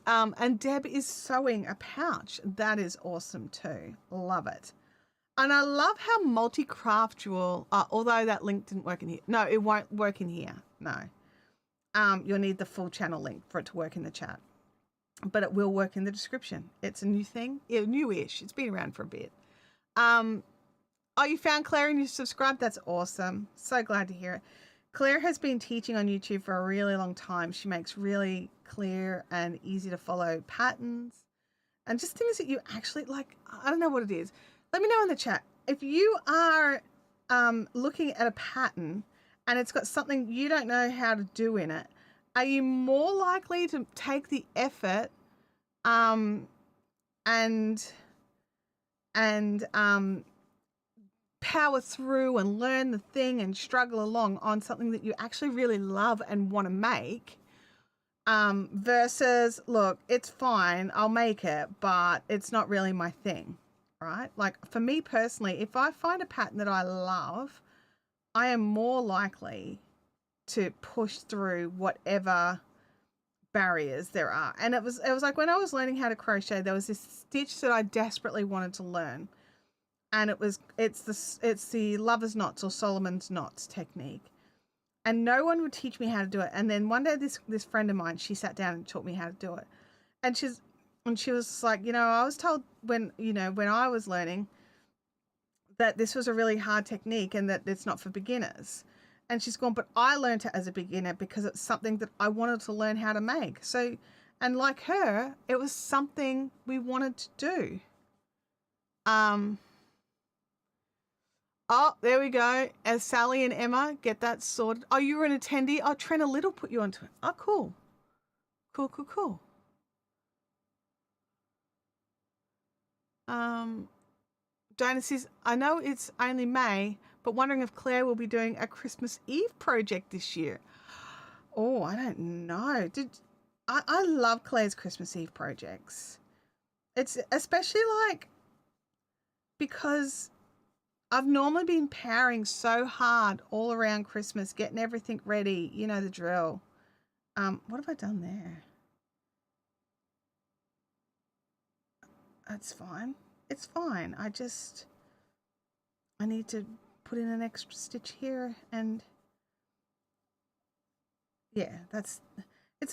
And Deb is sewing a pouch. That is awesome too. Love it. And I love how multi-craftual, although that link didn't work in here. No, it won't work in here. No. You'll need the full channel link for it to work in the chat. But it will work in the description. It's a new thing. Yeah, newish. It's been around for a bit. Oh, you found Claire and you subscribed? That's awesome. So glad to hear it. Claire has been teaching on YouTube for a really long time. She makes really clear and easy to follow patterns and just things that you actually like. I don't know what it is. Let me know in the chat. If you are looking at a pattern and it's got something you don't know how to do in it, are you more likely to take the effort and power through and learn the thing and struggle along on something that you actually really love and want to make, versus, look, it's fine, I'll make it, but it's not really my thing, right? Like for me personally, if I find a pattern that I love, I am more likely to push through whatever barriers there are. And it was like when I was learning how to crochet, there was this stitch that I desperately wanted to learn. And it's the lover's knots or Solomon's knots technique, and no one would teach me how to do it. And then one day this friend of mine, she sat down and taught me how to do it, and she was like, I was told when I was learning that this was a really hard technique and that it's not for beginners. And she's gone, but I learned it as a beginner because it's something that I wanted to learn how to make. So, and like her, it was something we wanted to do. Oh, there we go. As Sally and Emma get that sorted. Oh, you were an attendee? Oh, Trina Little put you onto it. Oh, cool. Cool. Diana says, I know it's only May, but wondering if Claire will be doing a Christmas Eve project this year. Oh, I don't know. I love Claire's Christmas Eve projects. It's especially like, because I've normally been powering so hard all around Christmas, getting everything ready. You know the drill. What have I done there? That's fine. It's fine. I need to put in an extra stitch here, and yeah, it's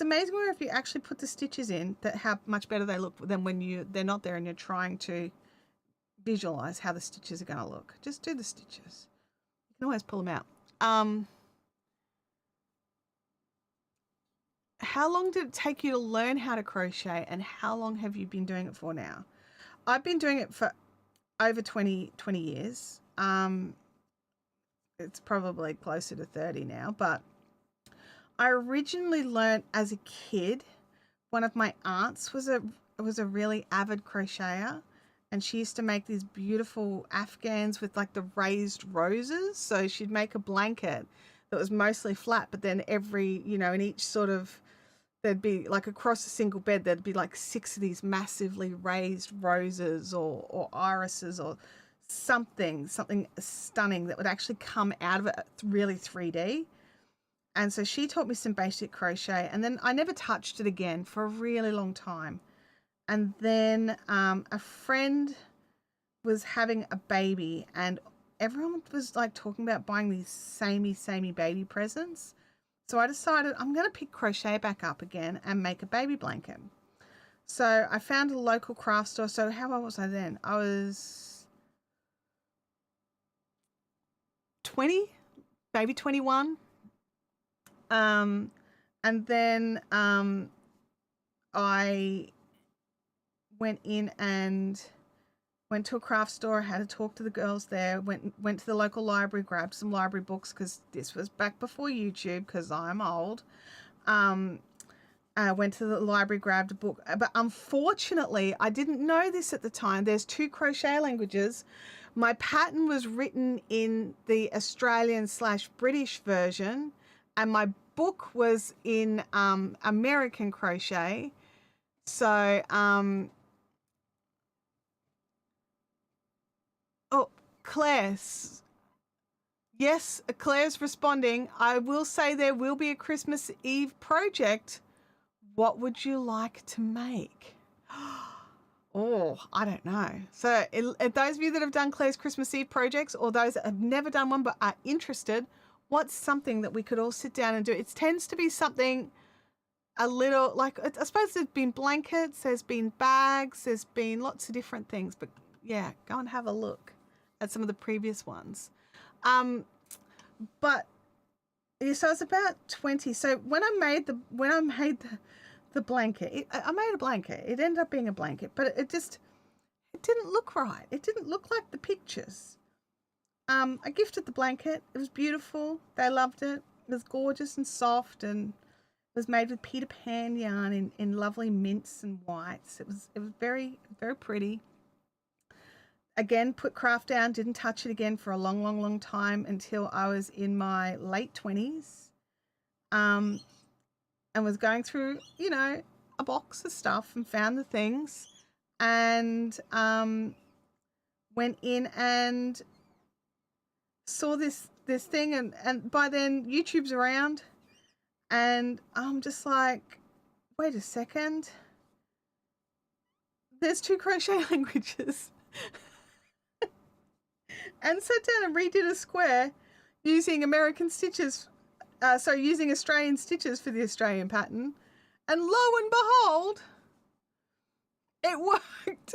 amazing where if you actually put the stitches in, that how much better they look than when they're not there and you're trying to visualize how the stitches are going to look. Just do the stitches. You can always pull them out. How long did it take you to learn how to crochet, and how long have you been doing it for now? I've been doing it for over 20 years. It's probably closer to 30 now, but I originally learned as a kid. One of my aunts was a really avid crocheter, and she used to make these beautiful Afghans with like the raised roses. So she'd make a blanket that was mostly flat, but then every, in each sort of, there'd be like across a single bed, there'd be like 6 of these massively raised roses or irises or something stunning that would actually come out of it really 3D. And so she taught me some basic crochet, and then I never touched it again for a really long time. And then a friend was having a baby, and everyone was like talking about buying these samey baby presents. So I decided I'm going to pick crochet back up again and make a baby blanket. So I found a local craft store. So how old was I then? I was 20, maybe 21. And then I went in and went to a craft store, had to talk to the girls there, went to the local library, grabbed some library books, because this was back before YouTube, because I'm old. I went to the library, grabbed a book, but unfortunately I didn't know this at the time. There's 2 crochet languages. My pattern was written in the Australian/British version, and my book was in American crochet. So oh, Claire's. Yes, Claire's responding. I will say there will be a Christmas Eve project. What would you like to make? Oh, I don't know. So those of you that have done Claire's Christmas Eve projects, or those that have never done one but are interested, what's something that we could all sit down and do? It tends to be something a little, like, I suppose there's been blankets, there's been bags, there's been lots of different things, but yeah, go and have a look at some of the previous ones. But yeah, so it's about 20. So when I made the blanket, I made a blanket. It ended up being a blanket, but it didn't look right. It didn't look like the pictures. I gifted the blanket. It was beautiful. They loved it. It was gorgeous and soft, and it was made with Peter Pan yarn in lovely mints and whites. It was very, very pretty. Again, put craft down, didn't touch it again for a long time until I was in my late 20s. And was going through, a box of stuff and found the things, and went in and saw this thing, and by then YouTube's around, and I'm just like, wait a second, there's 2 crochet languages. And sat down and redid a square using American stitches, using Australian stitches for the Australian pattern, and lo and behold, it worked.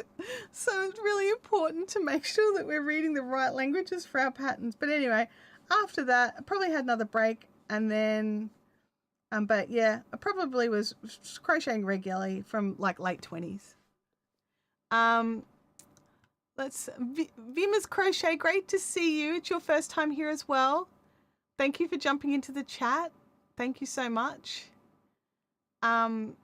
So it's really important to make sure that we're reading the right languages for our patterns. But anyway, after that, I probably had another break, and then, but yeah, I probably was crocheting regularly from like late 20s. Vima's Crochet, great to see you. It's your first time here as well. Thank you for jumping into the chat. Thank you so much. And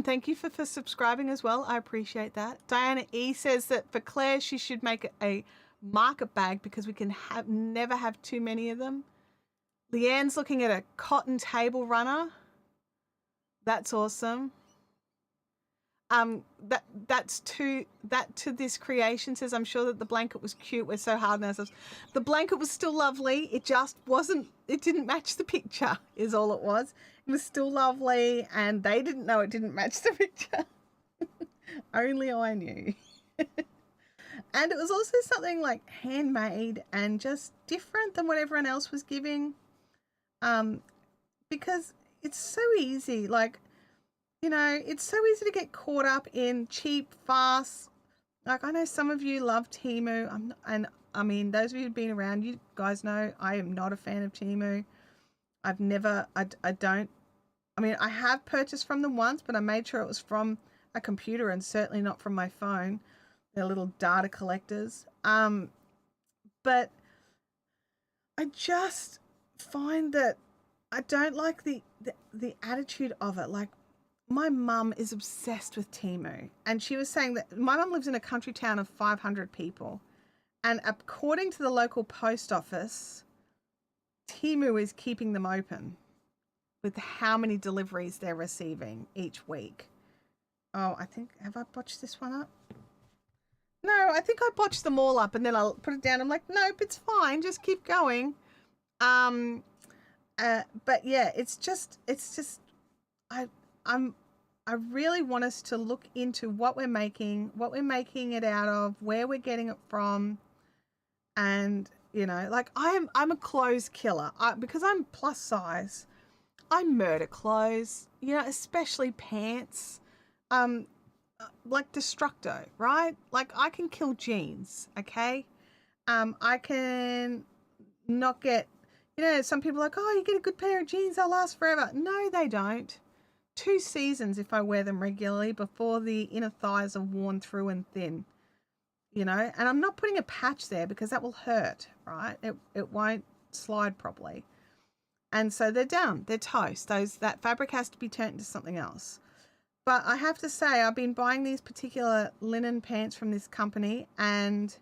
thank you for subscribing as well. I appreciate that. Diana E says that for Claire, she should make a market bag because we can never have too many of them. Leanne's looking at a cotton table runner. That's awesome. to this creation says, I'm sure that the blanket was cute. We're so hard on ourselves. The blanket was still lovely. It just wasn't, it didn't match the picture is all it was. It was still lovely and they didn't know it didn't match the picture. Only I knew. And it was also something like handmade and just different than what everyone else was giving. Because it's so easy. Like, you know, it's so easy to get caught up in cheap, fast. Like, I know some of you love Temu. And I mean, those of you who've been around, you guys know I am not a fan of Temu. I've never, I don't, I mean, I have purchased from them once, but I made sure it was from a computer and certainly not from my phone. They're little data collectors. But I just find that I don't like the attitude of it. Like, my mum is obsessed with Temu, and she was saying that my mum lives in a country town of 500 people, and according to the local post office, Temu is keeping them open with how many deliveries they're receiving each week. Oh, I think, have I botched this one up? No, I think I botched them all up, and then I'll put it down. I'm like, nope, it's fine. Just keep going. But yeah, it's just, I really want us to look into what we're making it out of, where we're getting it from. And, you know, like I'm a clothes killer. Because I'm plus size, I murder clothes, you know, especially pants. Like Destructo, right? Like, I can kill jeans, okay? I can not get, you know, some people are like, oh, you get a good pair of jeans, they'll last forever. No, they don't. 2 seasons if I wear them regularly before the inner thighs are worn through and thin, you know? And I'm not putting a patch there because that will hurt, right? It won't slide properly. And so they're done. They're toast. That fabric has to be turned into something else. But I have to say, I've been buying these particular linen pants from this company, and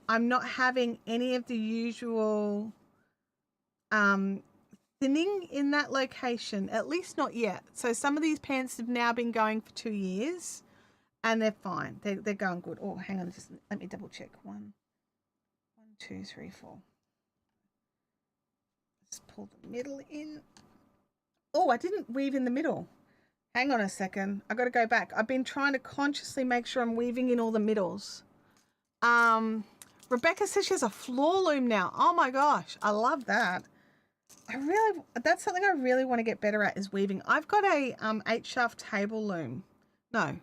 I'm not having any of the usual thinning in that location, at least not yet. So some of these pants have now been going for 2 years, and they're fine. They're going good. Oh, hang on, just let me double check. 1, 2, 3, 4. Let's pull the middle in. Oh, I didn't weave in the middle. Hang on a second. I got to go back. I've been trying to consciously make sure I'm weaving in all the middles. Rebecca says she has a floor loom now. Oh my gosh, I love that. That's something I really want to get better at, is weaving. I've got a 8-shaft table loom. No,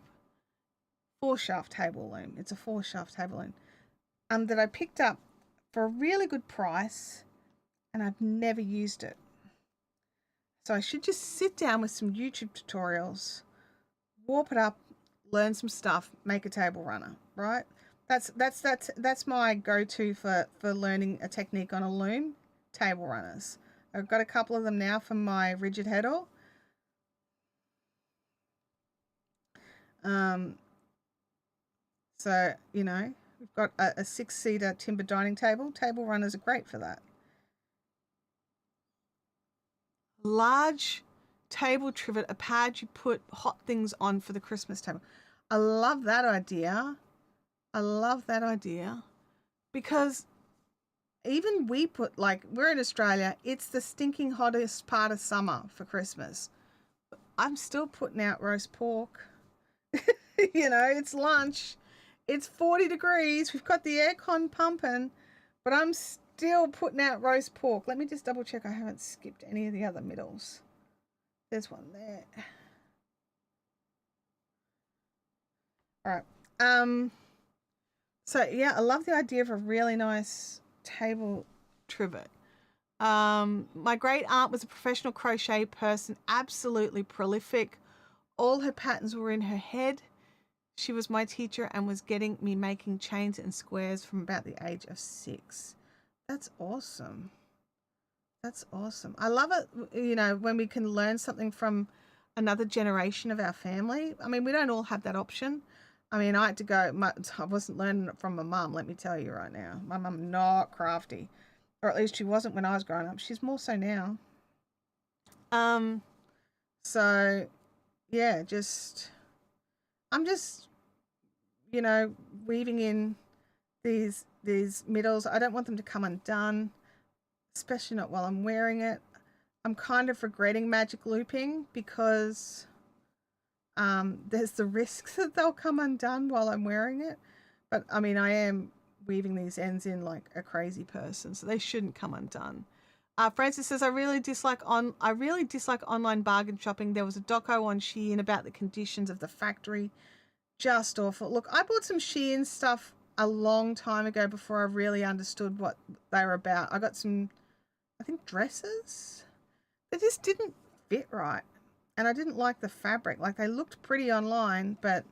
4-shaft table loom. It's a 4-shaft table loom that I picked up for a really good price, and I've never used it. So I should just sit down with some YouTube tutorials, warp it up, learn some stuff, make a table runner, right? That's my go-to for learning a technique on a loom, table runners. I've got a couple of them now for my rigid heddle. So, you know, we've got a 6-seater timber dining table. Table runners are great for that. Large table trivet, a pad you put hot things on for the Christmas table. I love that idea. Because even we put, like, we're in Australia, it's the stinking hottest part of summer for Christmas. I'm still putting out roast pork. You know, it's lunch. It's 40 degrees. We've got the aircon pumping, but I'm still putting out roast pork. Let me just double check I haven't skipped any of the other middles. There's one there. All right. So yeah, I love the idea of a really nice table trivet. My great aunt was a professional crochet person, absolutely prolific. All her patterns were in her head. She was my teacher and was getting me making chains and squares from about the age of 6. That's awesome. That's awesome. I love it, you know, when we can learn something from another generation of our family. I mean, we don't all have that option. I mean, I had to go, I wasn't learning it from my mum, let me tell you right now. My mum, not crafty. Or at least she wasn't when I was growing up. She's more so now. So, yeah, just I'm just, you know, weaving in these middles. I don't want them to come undone, especially not while I'm wearing it. I'm kind of regretting magic looping because there's the risk that they'll come undone while I'm wearing it. But I mean, I am weaving these ends in like a crazy person, so they shouldn't come undone. Francis says, I really dislike online bargain shopping. There was a doco on Shein about the conditions of the factory. Just awful. Look, I bought some Shein stuff a long time ago before I really understood what they were about. I got some, I think, dresses. They just didn't fit right. And I didn't like the fabric. Like, they looked pretty online, but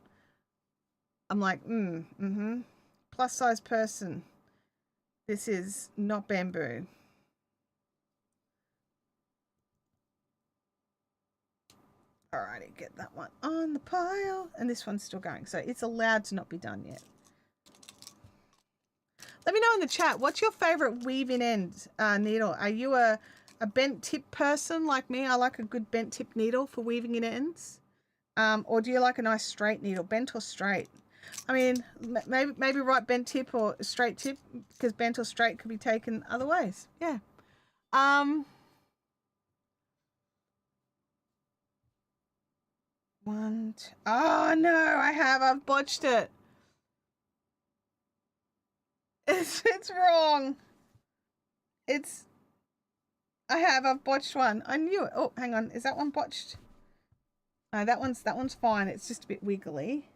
I'm like, plus size person. This is not bamboo. Alrighty, get that one on the pile. And this one's still going. So it's allowed to not be done yet. Let me know in the chat, what's your favorite weave-in end needle? Are you a bent tip person like me? I like a good bent tip needle for weaving in ends. Or do you like a nice straight needle, bent or straight? I mean, maybe write bent tip or straight tip, because bent or straight could be taken other ways. Yeah. One, two. Oh no, I've botched it. It's wrong. I've botched one. I knew it. Oh, hang on. Is that one botched? No, that one's fine. It's just a bit wiggly.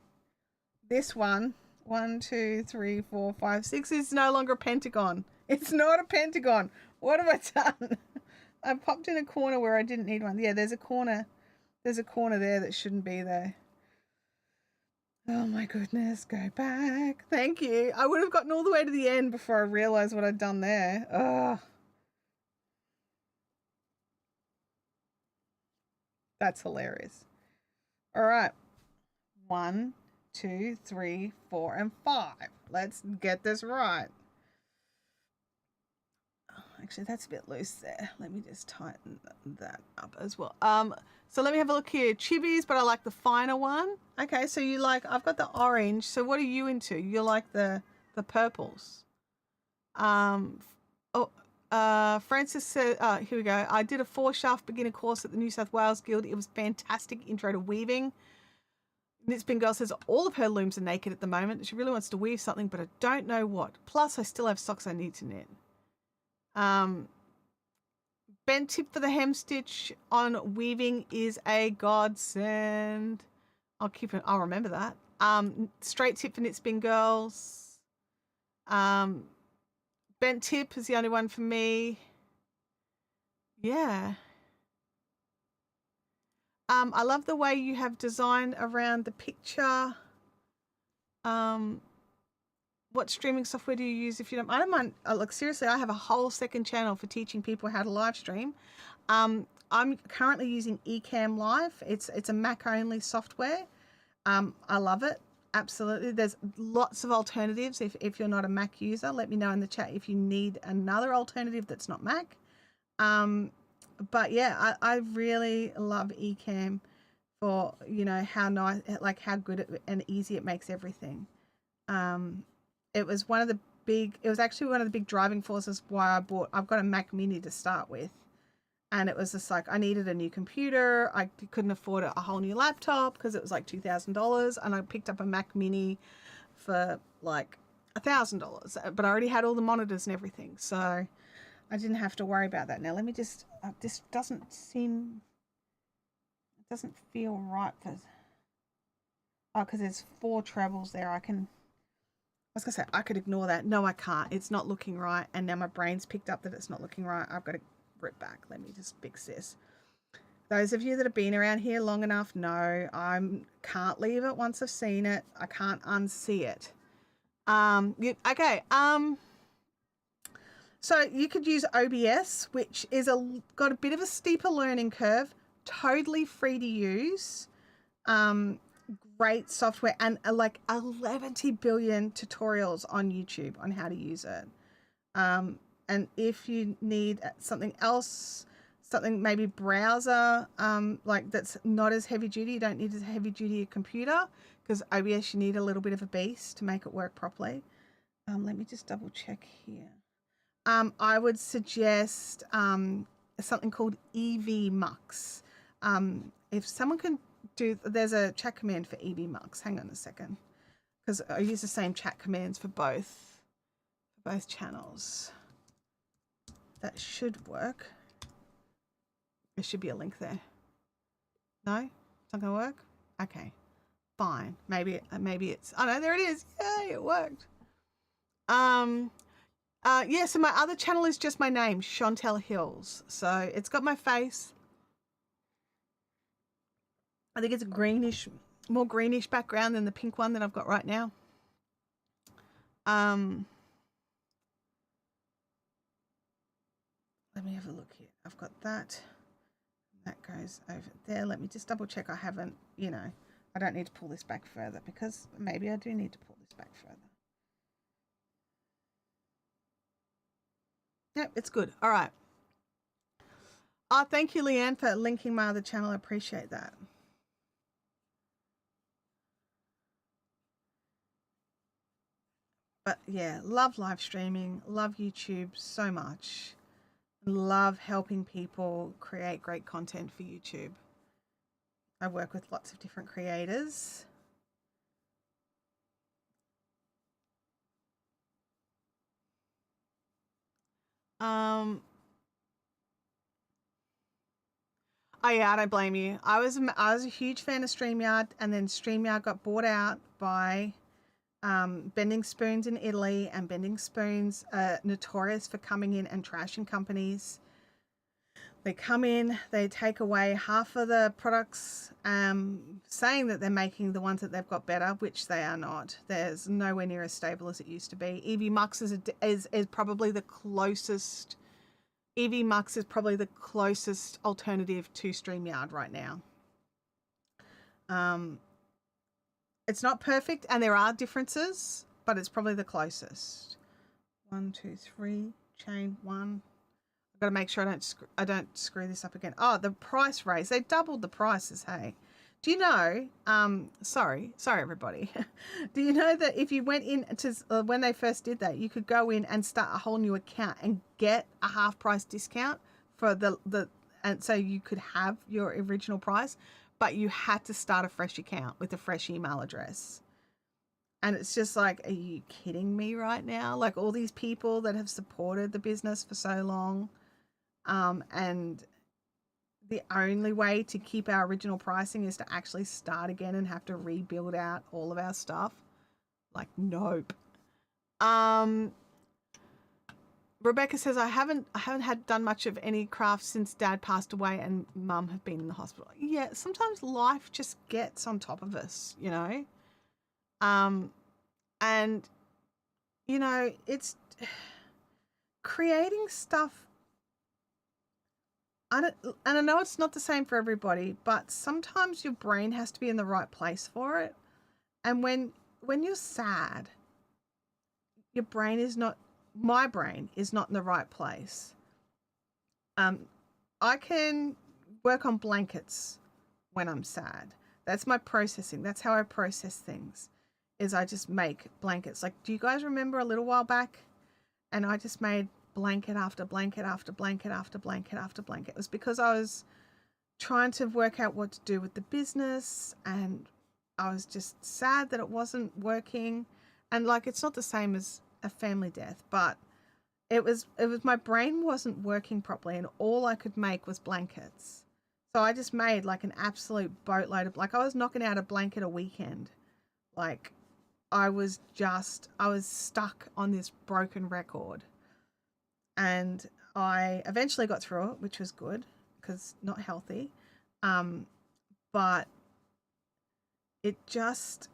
This one, 1, 2, 3, 4, 5, 6 is no longer a pentagon. It's not a pentagon. What have I done? I popped in a corner where I didn't need one. Yeah, there's a corner. There's a corner there that shouldn't be there. Oh my goodness, go back. Thank you. I would have gotten all the way to the end before I realized what I'd done there. Ugh. That's hilarious. All right. 1, 2, 3, 4, and 5. Let's get this right. Actually, that's a bit loose there. Let me just tighten that up as well. So let me have a look here. Chibis, but I like the finer one. Okay, so you like, I've got the orange. So what are you into? You like the purples. Francis said, here we go. I did a 4-shaft beginner course at the New South Wales Guild. It was fantastic intro to weaving. Knitspin Girl says all of her looms are naked at the moment. She really wants to weave something, but I don't know what. Plus, I still have socks I need to knit. Bent tip for the hem stitch on weaving is a godsend. I'll remember that. Straight tip for Knitspin Girls. Bent tip is the only one for me. Yeah. I love the way you have designed around the picture. What streaming software do you use if you don't? I don't mind. Look, seriously, I have a whole second channel for teaching people how to live stream. I'm currently using Ecamm Live. It's a Mac only software. I love it. Absolutely. There's lots of alternatives. If you're not a Mac user, let me know in the chat if you need another alternative that's not Mac. But yeah, I really love Ecamm for, you know, how nice, like how good and easy it makes everything. It was actually one of the big driving forces why I've got a Mac Mini to start with. And it was just like, I needed a new computer. I couldn't afford a whole new laptop because it was like $2,000. And I picked up a Mac Mini for like $1,000. But I already had all the monitors and everything. So I didn't have to worry about that. Now, let me just, this doesn't feel right for, because there's 4 trebles there. I was going to say, I could ignore that. No, I can't. It's not looking right. And now my brain's picked up that it's not looking right. I've got to rip back. Let me just fix this. Those of you that have been around here long enough know I can't leave it once I've seen it. I can't unsee it. Okay. So you could use OBS, which is got a bit of a steeper learning curve. Totally free to use. Great software, and like 11 billion tutorials on YouTube on how to use it. And if you need something else, something maybe browser, like that's not as heavy duty. You don't need as heavy duty a computer, because OBS, you need a little bit of a beast to make it work properly. Let me just double check here. I would suggest something called EV-Mux. If someone can do, there's a chat command for EV-Mux. Hang on a second, because I use the same chat commands for both channels. That should work. There should be a link there. No, it's not gonna work. Okay, fine. Maybe it's. Oh no, there it is. Yay, it worked. Yeah. So my other channel is just my name, Chantel Hills. So it's got my face. I think it's a greenish, more greenish background than the pink one that I've got right now. Let me have a look here. I've got that. That goes over there. Let me just double check I haven't, I don't need to pull this back further, because maybe I do need to pull this back further. Yep, it's good. All right. Oh, thank you, Leanne, for linking my other channel. I appreciate that. But yeah, love live streaming, love YouTube so much. Love helping people create great content for YouTube. I work with lots of different creators. Oh yeah, I don't blame you. I was a huge fan of StreamYard, and then StreamYard got bought out by Bending Spoons in Italy, and Bending Spoons are notorious for coming in and trashing companies. They come in, they take away half of the products, saying that they're making the ones that they've got better, which they are not. There's nowhere near as stable as it used to be. EV-Mux is probably the closest. EV-Mux is probably the closest alternative to StreamYard right now. It's not perfect, and there are differences, but it's probably the closest. 1, 2, 3, chain 1. I've got to make sure I don't screw this up again. Oh, the price raise. They doubled the prices, hey. Do you know, sorry everybody. Do you know that if you went in to, when they first did that, you could go in and start a whole new account and get a half price discount for and so you could have your original price, but you had to start a fresh account with a fresh email address. And it's just like, are you kidding me right now? Like, all these people that have supported the business for so long, and the only way to keep our original pricing is to actually start again and have to rebuild out all of our stuff. Like, nope. Rebecca says, I haven't done much of any craft since Dad passed away and Mum have been in the hospital. Yeah, sometimes life just gets on top of us, and it's creating stuff. And I know it's not the same for everybody, but sometimes your brain has to be in the right place for it. And when you're sad, your brain is not, my brain is not in the right place. I can work on blankets when I'm sad. That's my processing. That's how I process things, is I just make blankets. Like, do you guys remember a little while back? And I just made blanket after blanket after blanket after blanket after blanket. It was because I was trying to work out what to do with the business, and I was just sad that it wasn't working. And like, it's not the same as a family death, but it was my brain wasn't working properly, and all I could make was blankets. So I just made like an absolute boatload of, like, I was knocking out a blanket a weekend. Like, I was stuck on this broken record. And I eventually got through it, which was good, because not healthy. But it just,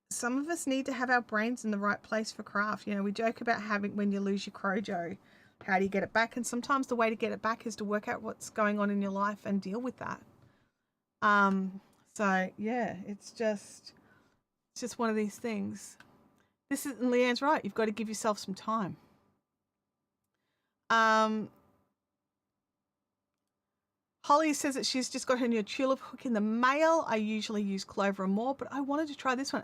some of us need to have our brains in the right place for craft. We joke about when you lose your crojo, how do you get it back? And sometimes the way to get it back is to work out what's going on in your life and deal with that. So yeah, it's just one of these things. And Leanne's right. You've got to give yourself some time. Holly says that she's just got her new tulip hook in the mail. I usually use clover and more, but I wanted to try this one.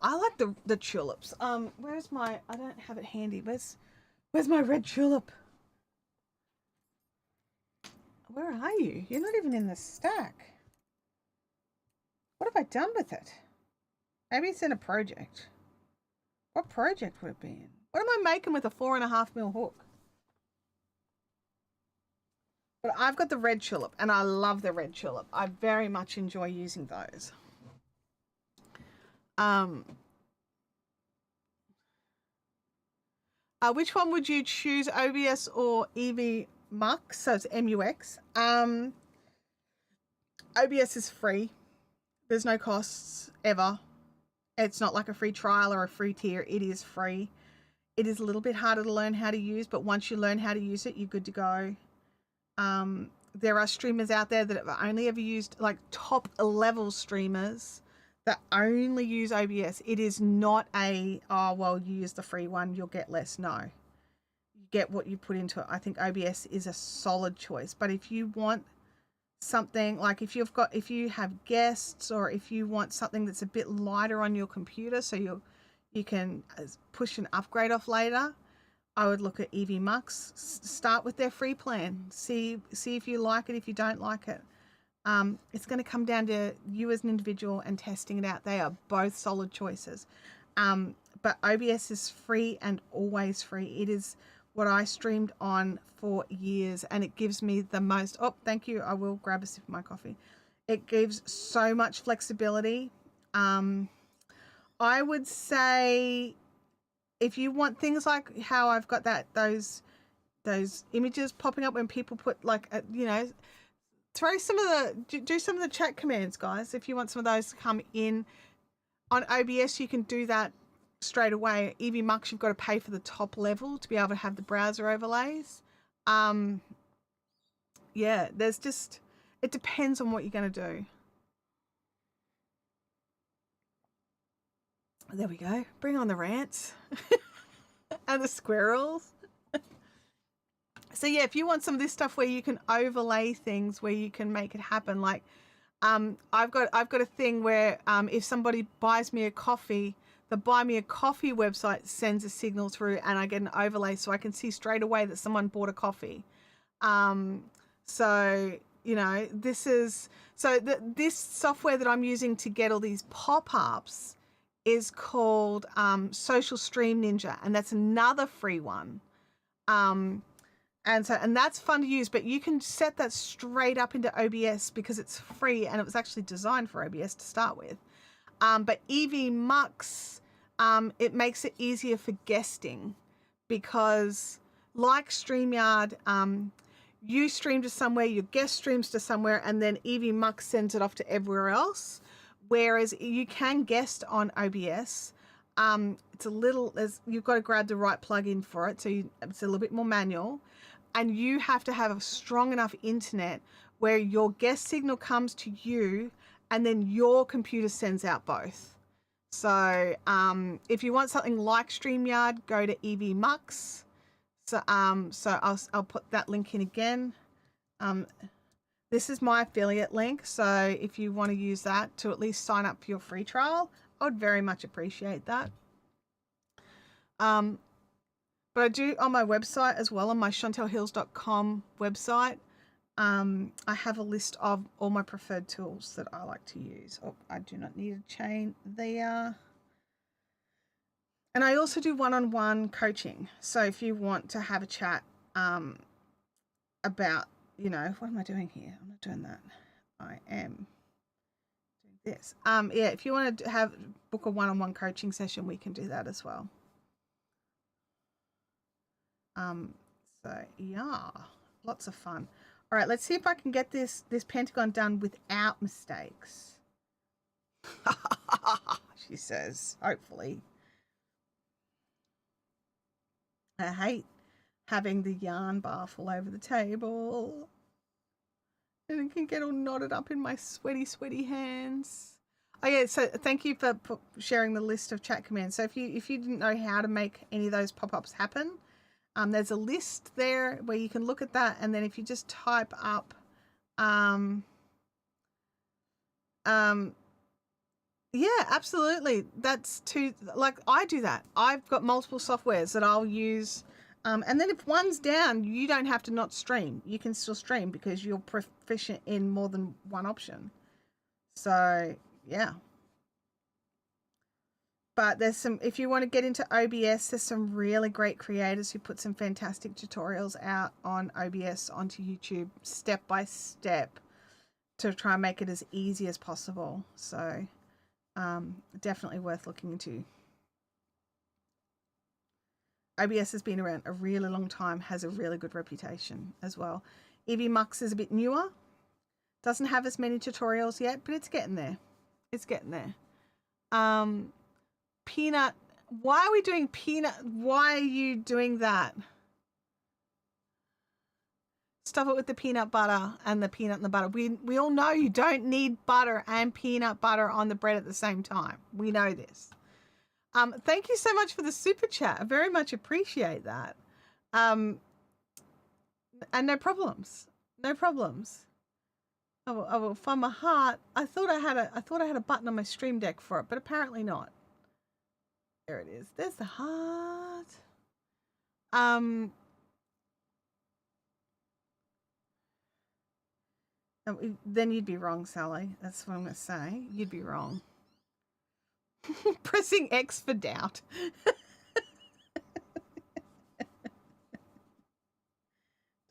I like the tulips. Where's my? I don't have it handy. Where's my red tulip? Where are you? You're not even in the stack. What have I done with it? Maybe it's in a project. What project would it be in? What am I making with a 4.5mm hook? But I've got the red tulip, and I love the red tulip. I very much enjoy using those. Which one would you choose, OBS or EV Mux? So it's MUX. OBS is free. There's no costs ever. It's not like a free trial or a free tier. It is free. It is a little bit harder to learn how to use, but once you learn how to use it, you're good to go. There are streamers out there that have only ever used, like top level streamers that only use OBS. It is not a, oh, well, you use the free one, you'll get less. No, you get what you put into it. I think OBS is a solid choice. But if you want something like, if you have guests, or if you want something that's a bit lighter on your computer, so you can push an upgrade off later, I would look at EV Mux. Start with their free plan. See if you like it. If you don't like it, it's going to come down to you as an individual and testing it out. They are both solid choices. But OBS is free and always free. It is what I streamed on for years, and it gives me the most. Oh, thank you. I will grab a sip of my coffee. It gives so much flexibility. I would say, if you want things like how I've got those images popping up when people put, like, throw some of do some of the chat commands, guys. If you want some of those to come in on OBS, you can do that straight away. EV Mux, you've got to pay for the top level to be able to have the browser overlays. Yeah, it depends on what you're going to do. There we go. Bring on the rants and the squirrels. So yeah, if you want some of this stuff where you can overlay things, where you can make it happen, like I've got a thing where if somebody buys me a coffee, the Buy Me a Coffee website sends a signal through, and I get an overlay so I can see straight away that someone bought a coffee. So this software that I'm using to get all these pop-ups is called Social Stream Ninja, and that's another free one. And that's fun to use, but you can set that straight up into OBS because it's free, and it was actually designed for OBS to start with. But EV Mux, it makes it easier for guesting, because like StreamYard, you stream to somewhere, your guest streams to somewhere, and then EV Mux sends it off to everywhere else. Whereas you can guest on OBS. You've got to grab the right plugin for it, so it's a little bit more manual, and you have to have a strong enough internet where your guest signal comes to you, and then your computer sends out both. So if you want something like StreamYard, go to EV Mux. So I'll put that link in again. This is my affiliate link, so if you want to use that to at least sign up for your free trial, I would very much appreciate that. But I do on my website as well, on my chantelhills.com website, I have a list of all my preferred tools that I like to use. Oh, I do not need a chain there. And I also do one-on-one coaching. So if you want to have a chat about, what am I doing here? I'm not doing that. I am doing this. Yeah, if you want to book a one-on-one coaching session, we can do that as well. So yeah, lots of fun. All right, let's see if I can get this pentagon done without mistakes. She says, hopefully. I hate having the yarn bar fall over the table, and it can get all knotted up in my sweaty hands. Oh yeah, so thank you for sharing the list of chat commands. So if you didn't know how to make any of those pop-ups happen, there's a list there where you can look at that, and then if you just type up Um, um, yeah, absolutely. That's too, like, I do that. I've got multiple softwares that I'll use. And then if one's down, you don't have to not stream. You can still stream because you're proficient in more than one option. So, yeah. But there's some, if you want to get into OBS, there's some really great creators who put some fantastic tutorials out on OBS onto YouTube, step by step, to try and make it as easy as possible. So definitely worth looking into. OBS has been around a really long time, has a really good reputation as well. Eevee Mux is a bit newer, doesn't have as many tutorials yet, but it's getting there. It's getting there. Peanut, why are we doing peanut? Why are you doing that? Stuff it with the peanut butter and the peanut and the butter. We all know you don't need butter and peanut butter on the bread at the same time. We know this. Thank you so much for the super chat. I very much appreciate that. And no problems. No problems. I will find my heart. I thought I had a button on my stream deck for it, but apparently not. There it is. There's the heart. Then you'd be wrong, Sally. That's what I'm going to say. You'd be wrong. Pressing X for doubt.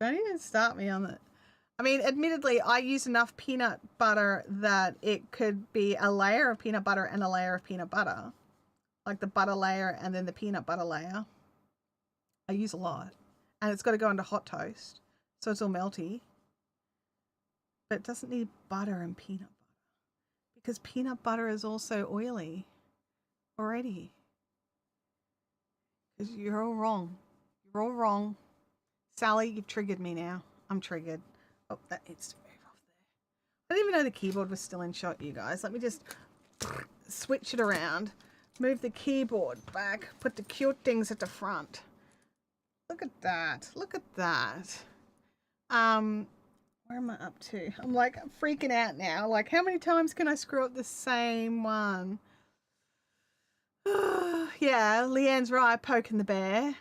Don't even start me on it. I mean, admittedly, I use enough peanut butter that it could be a layer of peanut butter and a layer of peanut butter. Like the butter layer and then the peanut butter layer. I use a lot. And it's got to go into hot toast. So it's all melty. But it doesn't need butter and peanut butter. Because peanut butter is also oily already. Because you're all wrong. You're all wrong. Sally, you've triggered me now. I'm triggered. Oh, that needs to move off there. I didn't even know the keyboard was still in shot, you guys. Let me just switch it around. Move the keyboard back. Put the cute things at the front. Look at that. Look at that. Where am I up to? I'm like freaking out now. Like, how many times can I screw up the same one? Yeah, Leanne's right. Poking the bear.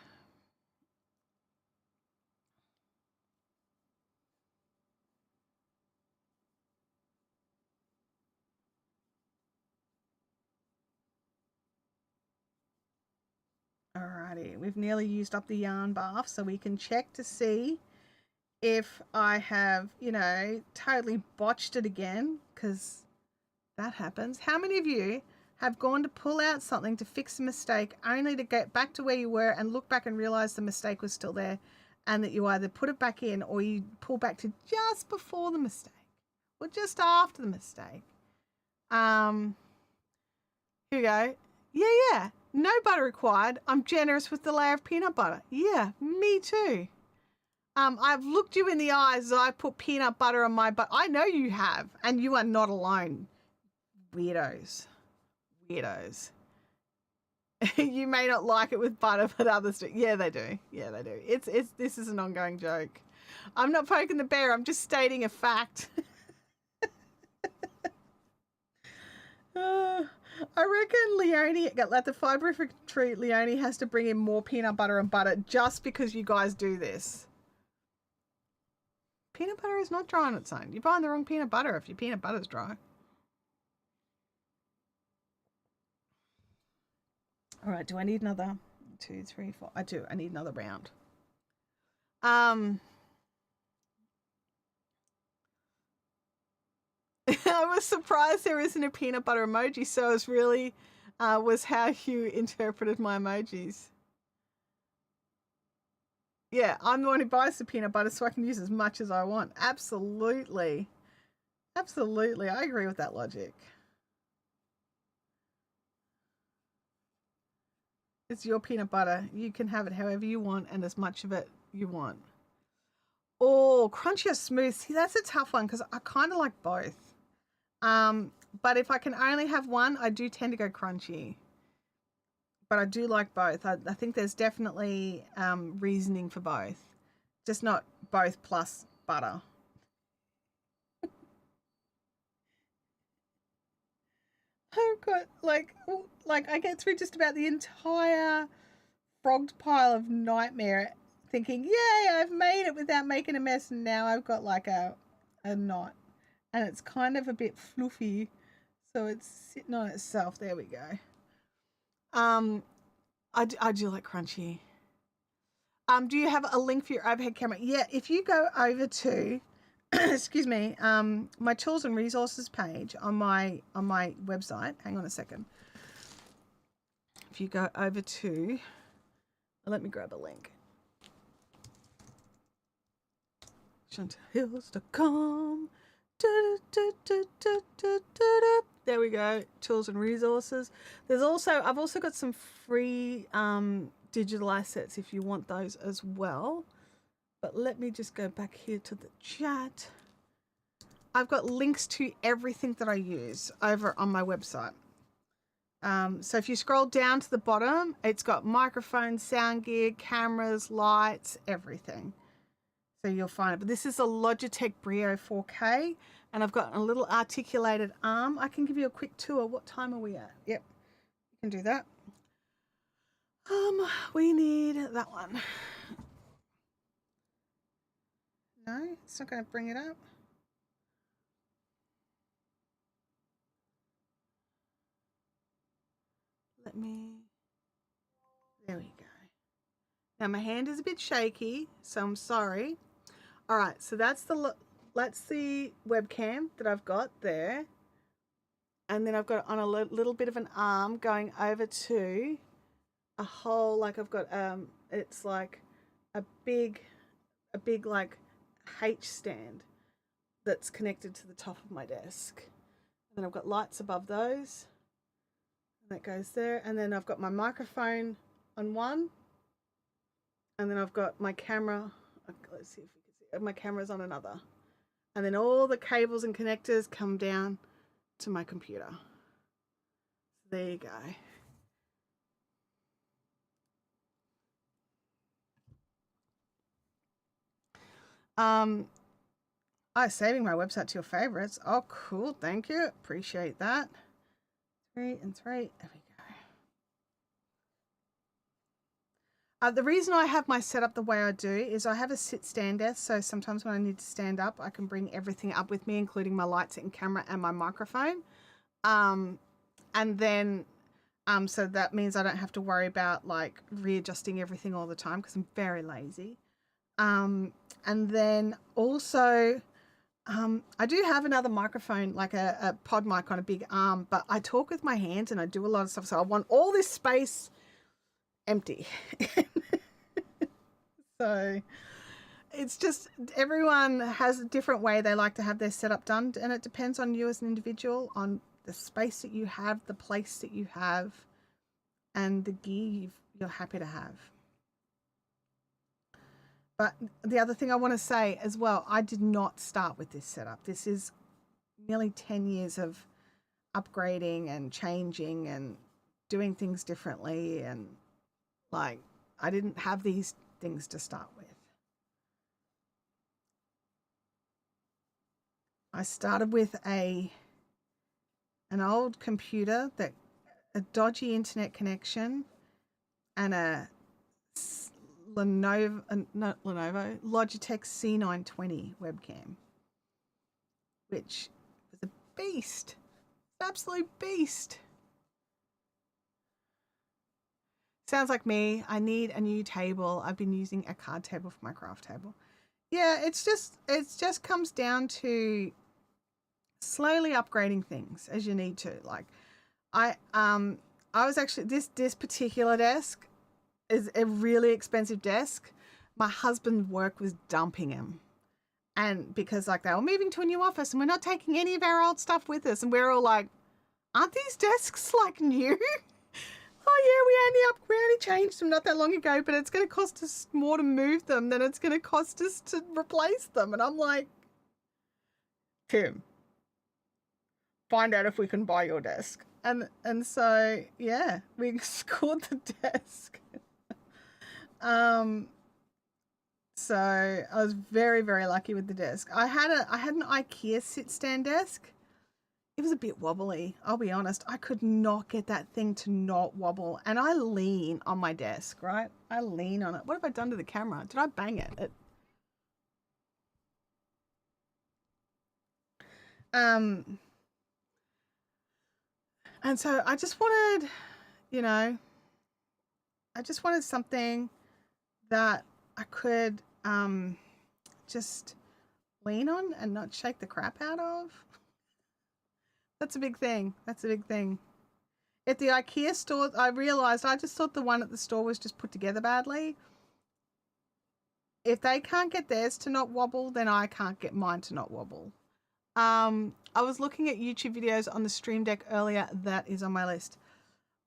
Alrighty, we've nearly used up the yarn bath, so we can check to see if I have, you know, totally botched it again, because that happens. How many of you have gone to pull out something to fix a mistake only to get back to where you were and look back and realize the mistake was still there, and that you either put it back in or you pull back to just before the mistake or just after the mistake? Here we go. Yeah. No butter required. I'm generous with the layer of peanut butter. Yeah, me too. I've looked you in the eyes as I put peanut butter on my butter. I know you have, and you are not alone. Weirdos. You may not like it with butter, but others do. Yeah, they do. This is an ongoing joke. I'm not poking the bear. I'm just stating a fact. I reckon Leonie, like the fibre tree, Leonie has to bring in more peanut butter and butter just because you guys do this. Peanut butter is not dry on its own. You're buying the wrong peanut butter if your peanut butter's dry. All right, do I need another 2, 3, 4? I do. I need another round. I was surprised there isn't a peanut butter emoji, so it was really was how you interpreted my emojis. Yeah, I'm the one who buys the peanut butter so I can use as much as I want. Absolutely. Absolutely. I agree with that logic. It's your peanut butter. You can have it however you want and as much of it you want. Oh, crunchy or smooth. See, that's a tough one because I kind of like both. But if I can only have one, I do tend to go crunchy. But I do like both. I think there's definitely reasoning for both. Just not both plus butter. got like I get through just about the entire frogged pile of nightmare thinking, yay, I've made it without making a mess, and now I've got like a knot. And it's kind of a bit fluffy. So it's sitting on itself. There we go. I do like crunchy. Do you have a link for your overhead camera? Yeah, if you go over to excuse me, my tools and resources page on my website. Hang on a second. If you go over to, let me grab a link. ChantelHills.com. There we go. Tools and resources. I've also got some free digital assets if you want those as well. But let me just go back here to the chat. I've got links to everything that I use over on my website. So if you scroll down to the bottom, it's got microphones, sound gear, cameras, lights, everything. So you'll find it. But this is a Logitech Brio 4K, and I've got a little articulated arm. I can give you a quick tour. What time are we at? Yep, you can do that. We need that one. No, it's not going to bring it up. There we go. Now my hand is a bit shaky, so I'm sorry. All right, so that's the webcam that I've got there. And then I've got on a little bit of an arm going over to a whole, like I've got, it's like a big like H stand that's connected to the top of my desk. And then I've got lights above those. And that goes there. And then I've got my microphone on one. And then I've got my camera. Let's see if we can see. My camera's on another. And then all the cables and connectors come down to my computer. There you go. Saving my website to your favorites. Oh, cool. Thank you. Appreciate that. 3 and 3. There we go. The reason I have my setup the way I do is I have a sit-stand desk, so sometimes when I need to stand up, I can bring everything up with me, including my lights and camera and my microphone. And then, so that means I don't have to worry about like readjusting everything all the time because I'm very lazy. And then also, I do have another microphone, like a pod mic on a big arm, but I talk with my hands and I do a lot of stuff. So I want all this space empty. So it's just, everyone has a different way they like to have their setup done. And it depends on you as an individual, on the space that you have, the place that you have, and the gear you're happy to have. But the other thing I want to say as well, I did not start with this setup. This is nearly 10 years of upgrading and changing and doing things differently. And like, I didn't have these things to start with. I started with an old computer, that a dodgy internet connection, and a Logitech C920 webcam, which was a beast, absolute beast. Sounds like me. I need a new table. I've been using a card table for my craft table. Yeah, it just comes down to slowly upgrading things as you need to. Like, I was actually, this particular desk is a really expensive desk. My husband's work was dumping him. And because like they were moving to a new office and we're not taking any of our old stuff with us. And we're all like, aren't these desks like new? Oh yeah, we only changed them not that long ago, but it's going to cost us more to move them than it's going to cost us to replace them. And I'm like, Tim, find out if we can buy your desk. And so yeah, we scored the desk. So I was very, very lucky with the desk. I had an IKEA sit stand desk, it was a bit wobbly. I'll be honest. I could not get that thing to not wobble. And I lean on my desk, right? I lean on it. What have I done to the camera? Did I bang it? And so I just wanted, you know, I just wanted something that I could just lean on and not shake the crap out of. That's a big thing. That's a big thing. At the IKEA store, I realised I just thought the one at the store was just put together badly. If they can't get theirs to not wobble, then I can't get mine to not wobble. I was looking at YouTube videos on the Stream Deck earlier. That is on my list.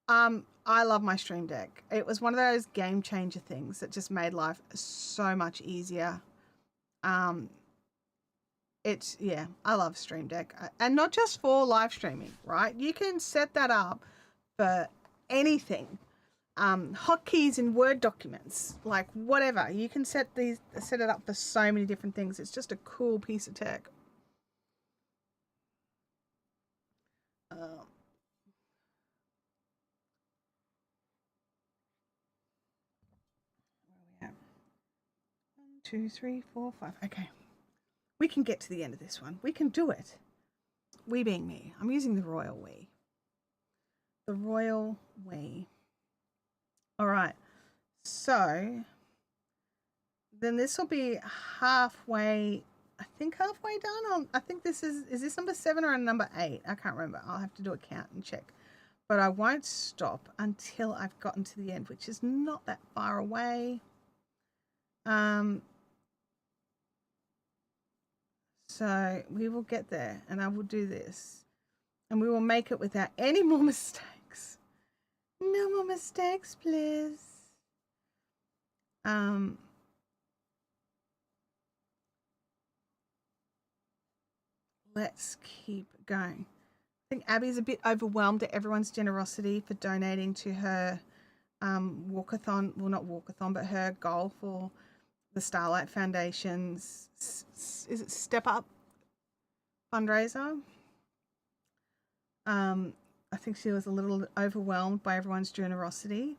I love my Stream Deck. It was one of those game changer things that just made life so much easier. Yeah, I love Stream Deck. And not just for live streaming, right? You can set that up for anything. Hotkeys in Word documents, like whatever. You can set it up for so many different things. It's just a cool piece of tech. Where are we at? 1, 2, 3, 4, 5. Okay. We can get to the end of this one. We can do it. We being me. I'm using the royal we. The royal we. All right. So then this will be halfway, I think halfway done. I think this is this number 7 or number 8? I can't remember. I'll have to do a count and check. But I won't stop until I've gotten to the end, which is not that far away. So we will get there, and I will do this, and we will make it without any more mistakes. No more mistakes, please. Let's keep going. I think Abby's a bit overwhelmed at everyone's generosity for donating to her walkathon. Well, not walkathon, but her goal for the Starlight Foundation's, is it Step Up fundraiser? I think she was a little overwhelmed by everyone's generosity.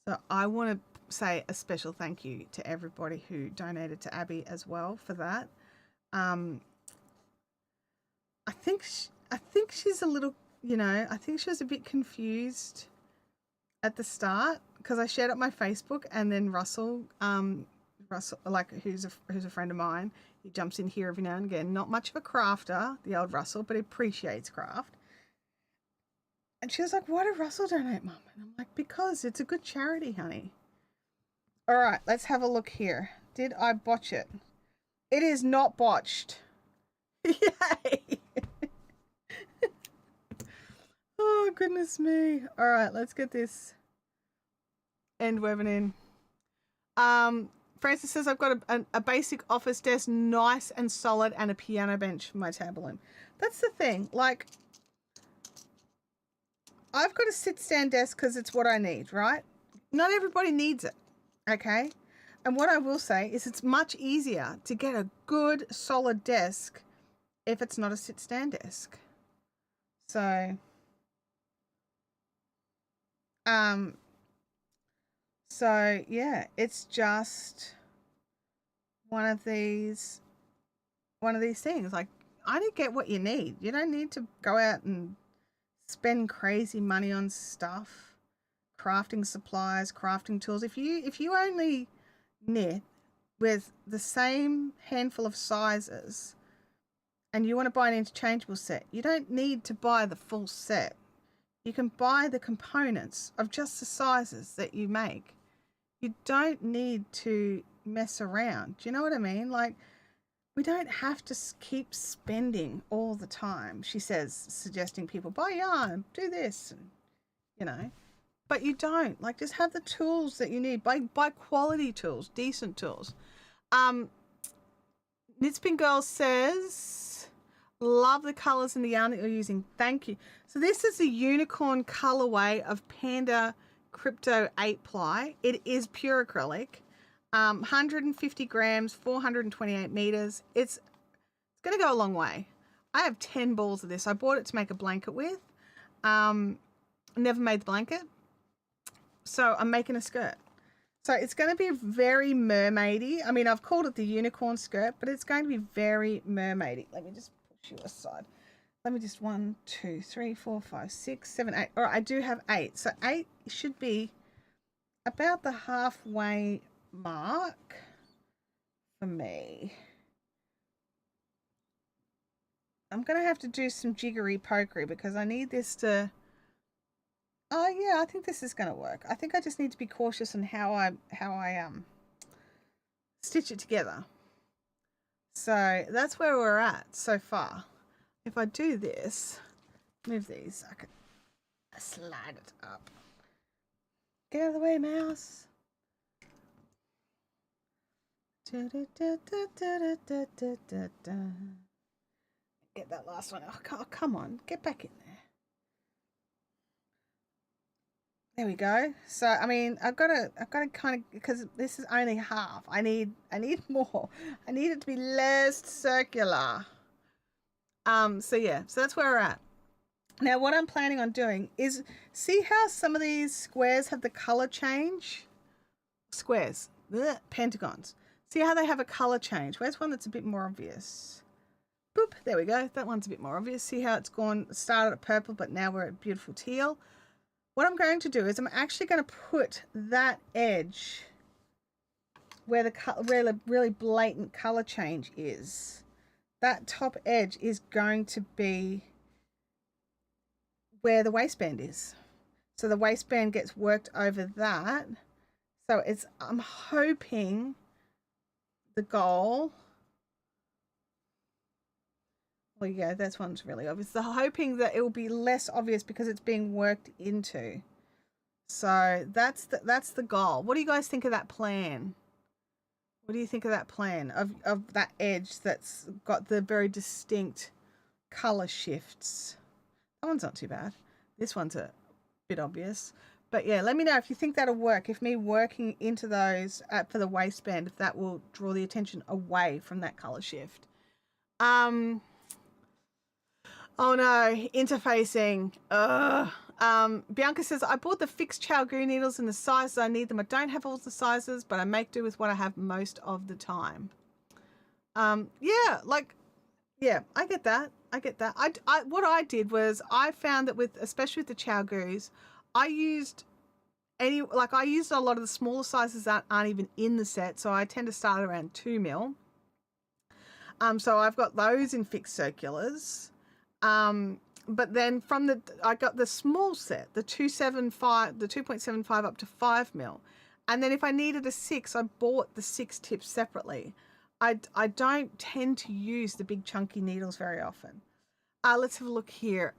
So I want to say a special thank you to everybody who donated to Abby as well for that. I think she's a little, I think she was a bit confused at the start because I shared up my Facebook, and then Russell, like who's a friend of mine, he jumps in here every now and again. Not much of a crafter, the old Russell, but he appreciates craft. And she was like, "Why did Russell donate, Mum?" And I'm like, "Because it's a good charity, honey." All right, let's have a look here. Did I botch it? It is not botched. Yay! Oh, goodness me. All right, let's get this end webbing in. Francis says, I've got a basic office desk, nice and solid, and a piano bench for my table in. That's the thing. Like, I've got a sit-stand desk because it's what I need, right? Not everybody needs it, okay? And what I will say is it's much easier to get a good, solid desk if it's not a sit-stand desk. So, yeah, it's just one of these things. Like, I don't get what you need. You don't need to go out and spend crazy money on stuff, crafting supplies, crafting tools. If you only knit with the same handful of sizes and you want to buy an interchangeable set, you don't need to buy the full set. You can buy the components of just the sizes that you make. You don't need to mess around. Do you know what I mean? Like, we don't have to keep spending all the time, she says, suggesting people buy yarn, do this, and, but you don't. Like, just have the tools that you need. Buy quality tools, decent tools. Knitspin Girl says, love the colours in the yarn that you're using. Thank you. So this is the unicorn colorway of Panda Crypto 8 ply. It is pure acrylic. 150 grams, 428 meters. It's going to go a long way. I have 10 balls of this. I bought it to make a blanket with. Never made the blanket. So I'm making a skirt. So it's going to be very mermaidy. I mean, I've called it the unicorn skirt, but it's going to be very mermaidy. Let me just push you aside. Let me just 1, 2, 3, 4, 5, 6, 7, 8. All right, I do have 8. So 8 should be about the halfway mark for me. I'm going to have to do some jiggery pokery because I need this to... Oh yeah, I think this is going to work. I think I just need to be cautious on how I stitch it together. So that's where we're at so far. If I do this, move these, I can slide it up. Get out of the way, mouse. Get that last one. Oh, come on, get back in there. There we go. So I mean, I've got to kind of, because this is only half. I need more. I need it to be less circular. So yeah, so that's where we're at. Now what I'm planning on doing is, see how some of these squares have the color change? Squares, pentagons. See how they have a color change? Where's one that's a bit more obvious? Boop, there we go. That one's a bit more obvious. See how it's started at purple, but now we're at beautiful teal. What I'm going to do is I'm actually going to put that edge where the really blatant color change is. That top edge is going to be where the waistband is. So the waistband gets worked over that. So I'm hoping the goal... Well, yeah, that one's really obvious. So hoping that it will be less obvious because it's being worked into. So that's the goal. What do you guys think of that plan? What do you think of that plan of that edge that's got the very distinct color shifts? That one's not too bad. This one's a bit obvious. But yeah, let me know if you think that'll work. If me working into those for the waistband, if that will draw the attention away from that color shift. Oh no, interfacing. Bianca says, I bought the fixed ChiaoGoo needles in the sizes I need them. I don't have all the sizes, but I make do with what I have most of the time. Yeah, I get that. I get that. What I did was I found that especially with the ChiaoGoos, I used a lot of the smaller sizes that aren't even in the set. So I tend to start around 2 mil. So I've got those in fixed circulars. But then I got the small set, the 2.75 up to 5 mil. And then if I needed a 6, I bought the 6 tips separately. I don't tend to use the big chunky needles very often. Let's have a look here.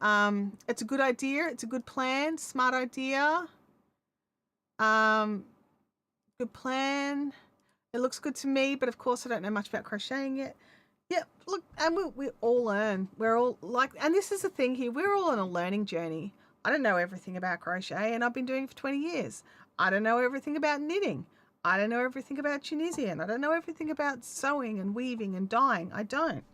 It's a good idea. It's a good plan. Smart idea. Good plan. It looks good to me, but of course I don't know much about crocheting yet. Yeah, look, and we all learn. We're all and this is the thing here, we're all on a learning journey. I don't know everything about crochet, and I've been doing it for 20 years. I don't know everything about knitting. I don't know everything about Tunisian. I don't know everything about sewing and weaving and dyeing. I don't.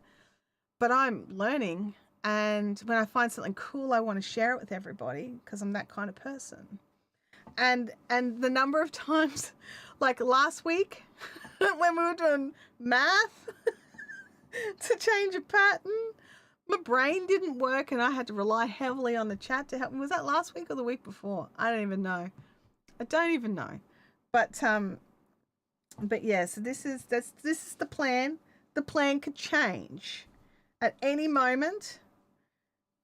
But I'm learning, and when I find something cool, I want to share it with everybody because I'm that kind of person. And the number of times, like last week, when we were doing math, to change a pattern, my brain didn't work and I had to rely heavily on the chat to help me. Was that last week or the week before? I don't even know. But yeah, so this is the plan. The plan could change at any moment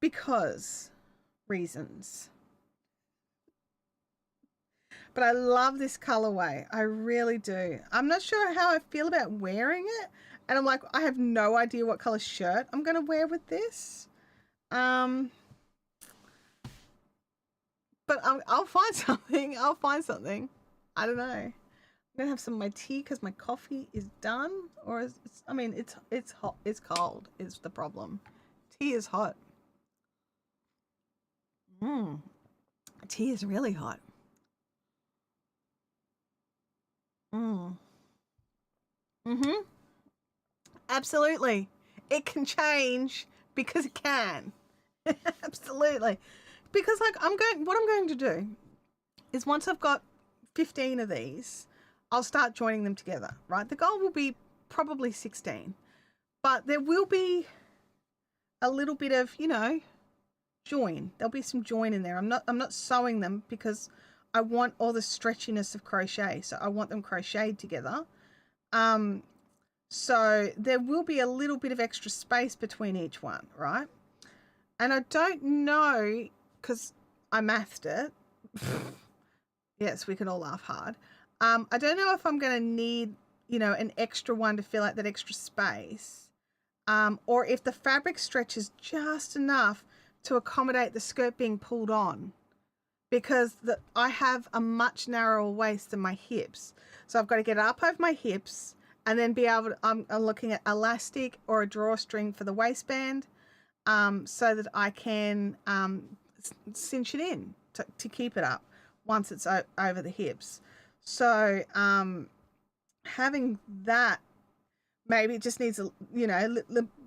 because reasons. But I love this colorway. I really do. I'm not sure how I feel about wearing it. And I'm like, I have no idea what color shirt I'm going to wear with this. But I'll find something. I don't know. I'm going to have some of my tea because my coffee is done. Or it's hot. It's cold is the problem. Tea is hot. Tea is really hot. Absolutely. It can change because it can. Absolutely. Because like what I'm going to do is once I've got 15 of these, I'll start joining them together, right? The goal will be probably 16, but there will be a little bit of, join. There'll be some join in there. I'm not sewing them because I want all the stretchiness of crochet. So I want them crocheted together. So there will be a little bit of extra space between each one, right? And I don't know, because I mathed it. Yes, we can all laugh hard. I don't know if I'm going to need, an extra one to fill out that extra space. Or if the fabric stretches just enough to accommodate the skirt being pulled on, because I have a much narrower waist than my hips. So I've got to get it up over my hips and then be able to, I'm looking at elastic or a drawstring for the waistband, so that I can cinch it in to keep it up once it's over the hips. So having that, maybe it just needs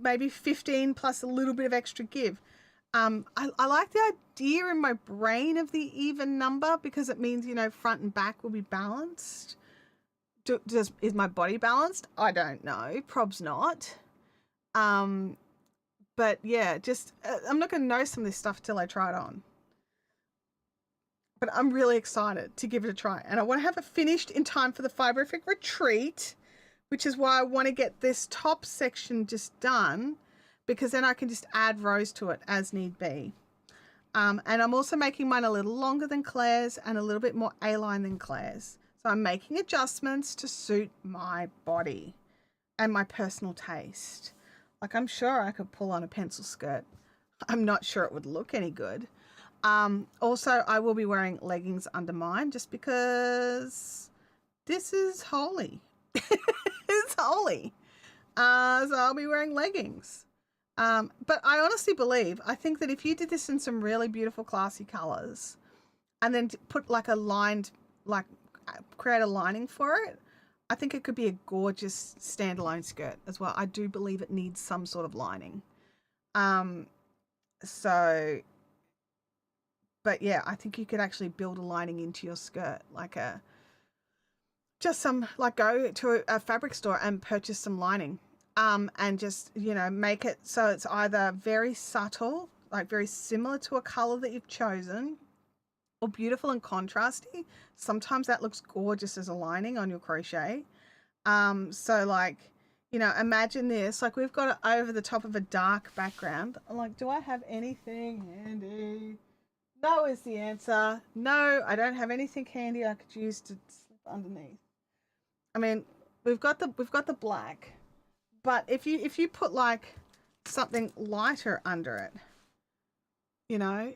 maybe 15 plus a little bit of extra give. I like the idea in my brain of the even number because it means, front and back will be balanced. Is my body balanced? I don't know. Prob's not. But yeah, just I'm not going to know some of this stuff till I try it on. But I'm really excited to give it a try. And I want to have it finished in time for the Fibre Effect retreat, which is why I want to get this top section just done, because then I can just add rows to it as need be. And I'm also making mine a little longer than Claire's and a little bit more A-line than Claire's. So I'm making adjustments to suit my body and my personal taste. Like, I'm sure I could pull on a pencil skirt. I'm not sure it would look any good. Also, I will be wearing leggings under mine just because this is holy. It's holy. So I'll be wearing leggings. But I honestly I think that if you did this in some really beautiful classy colors and then put like a lined, create a lining for it, I think it could be a gorgeous standalone skirt as well. I do believe it needs some sort of lining. But yeah, I think you could actually build a lining into your skirt, go to a fabric store and purchase some lining. And just, make it so it's either very subtle, like very similar to a color that you've chosen, or beautiful and contrasty. Sometimes that looks gorgeous as a lining on your crochet. Imagine this, we've got it over the top of a dark background. I'm like, do I have anything handy? No is the answer. No, I don't have anything handy I could use to slip underneath. I mean, we've got the black. But if you put something lighter under it,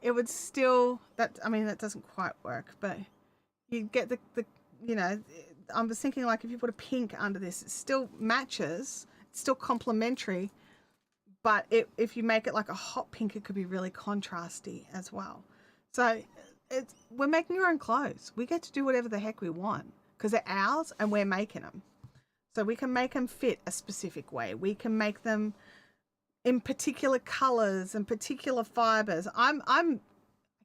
it would still, that doesn't quite work, but you get the I was thinking if you put a pink under this, it still matches, it's still complementary, but if you make it like a hot pink, it could be really contrasty as well. So we're making our own clothes. We get to do whatever the heck we want because they're ours and we're making them. So we can make them fit a specific way. We can make them in particular colors and particular fibers. I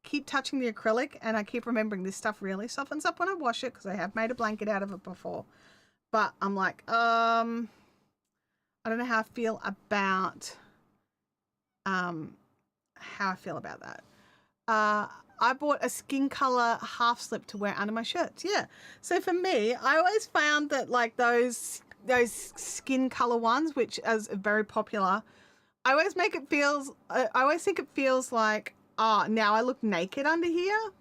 keep touching the acrylic and I keep remembering this stuff really softens up when I wash it because I have made a blanket out of it before. But I'm like, I don't know how I feel about that. I bought a skin color half slip to wear under my shirts. Yeah. So for me, I always found that those skin color ones, which is very popular, I always think it feels like, now I look naked under here.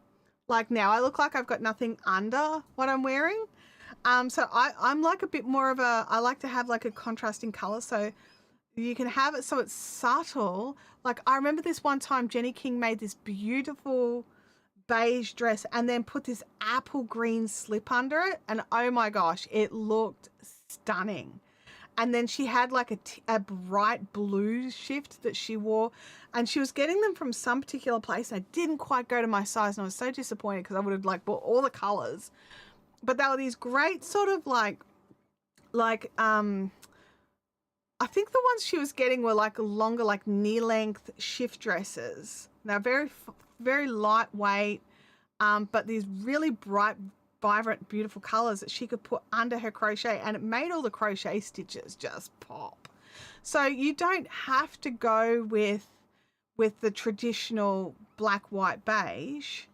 Now I look like I've got nothing under what I'm wearing. So I'm a bit more of I like to have a contrasting color. So you can have it so it's subtle. I remember this one time Jenny King made this beautiful beige dress and then put this apple green slip under it. And oh my gosh, it looked stunning. And then she had a bright blue shift that she wore, and she was getting them from some particular place. I didn't quite go to my size and I was so disappointed because I would have bought all the colors. But they were these great sort of I think the ones she was getting were like longer, like knee length shift dresses. Now very lightweight, but these really bright, vibrant, beautiful colors that she could put under her crochet, and it made all the crochet stitches just pop. So you don't have to go with the traditional black, white, beige.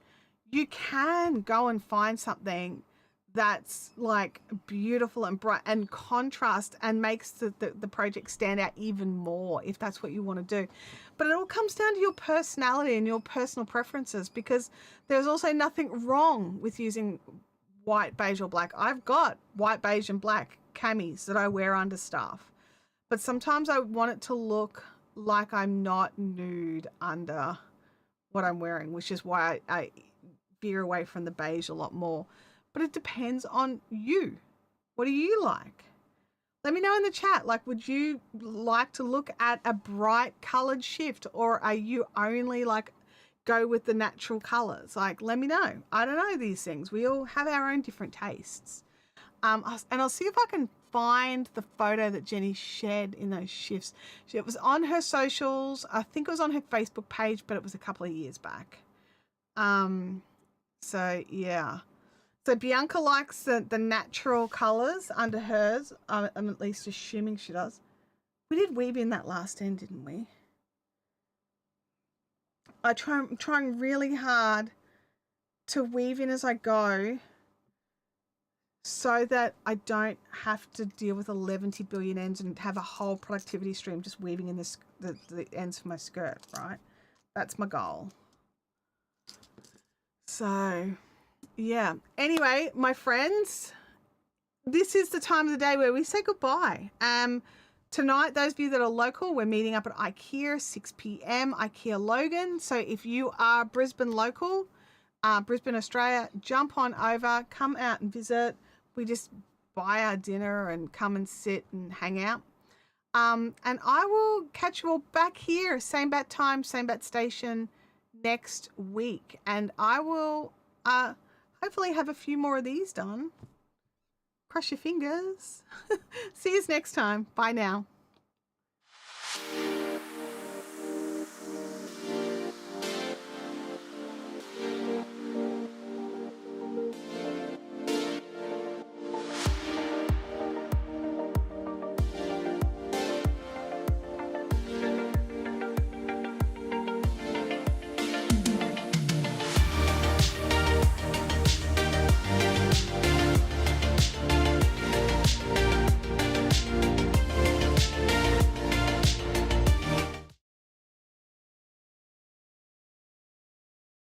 You can go and find something that's like beautiful and bright and contrast and makes the project stand out even more if that's what you want to do. But it all comes down to your personality and your personal preferences, because there's also nothing wrong with using white, beige or black. I've got white, beige and black camis that I wear under stuff, but sometimes I want it to look like I'm not nude under what I'm wearing, which is why I veer away from the beige a lot more. But it depends on you. What do you like? Let me know in the chat. Like, would you like to look at a bright colored shift, or are you only like go with the natural colors? Like, let me know. I don't know these things. We all have our own different tastes. And I'll see if I can find the photo that Jenny shared in those shifts. It was on her socials. I think it was on her Facebook page, but it was a couple of years back. So yeah. So Bianca likes the natural colors under hers. I'm at least assuming she does. We did weave in that last end, didn't we? I'm trying really hard to weave in as I go, so that I don't have to deal with 11 billion ends and have a whole productivity stream just weaving in the ends for my skirt, right? That's my goal. So yeah. Anyway, my friends, this is the time of the day where we say goodbye. Tonight, those of you that are local, we're meeting up at IKEA, 6 p.m, IKEA Logan. So if you are Brisbane local, Brisbane, Australia, jump on over, come out and visit. We just buy our dinner and come and sit and hang out. And I will catch you all back here, same bat time, same bat station next week. And I will hopefully have a few more of these done. Cross your fingers. See you next time. Bye now.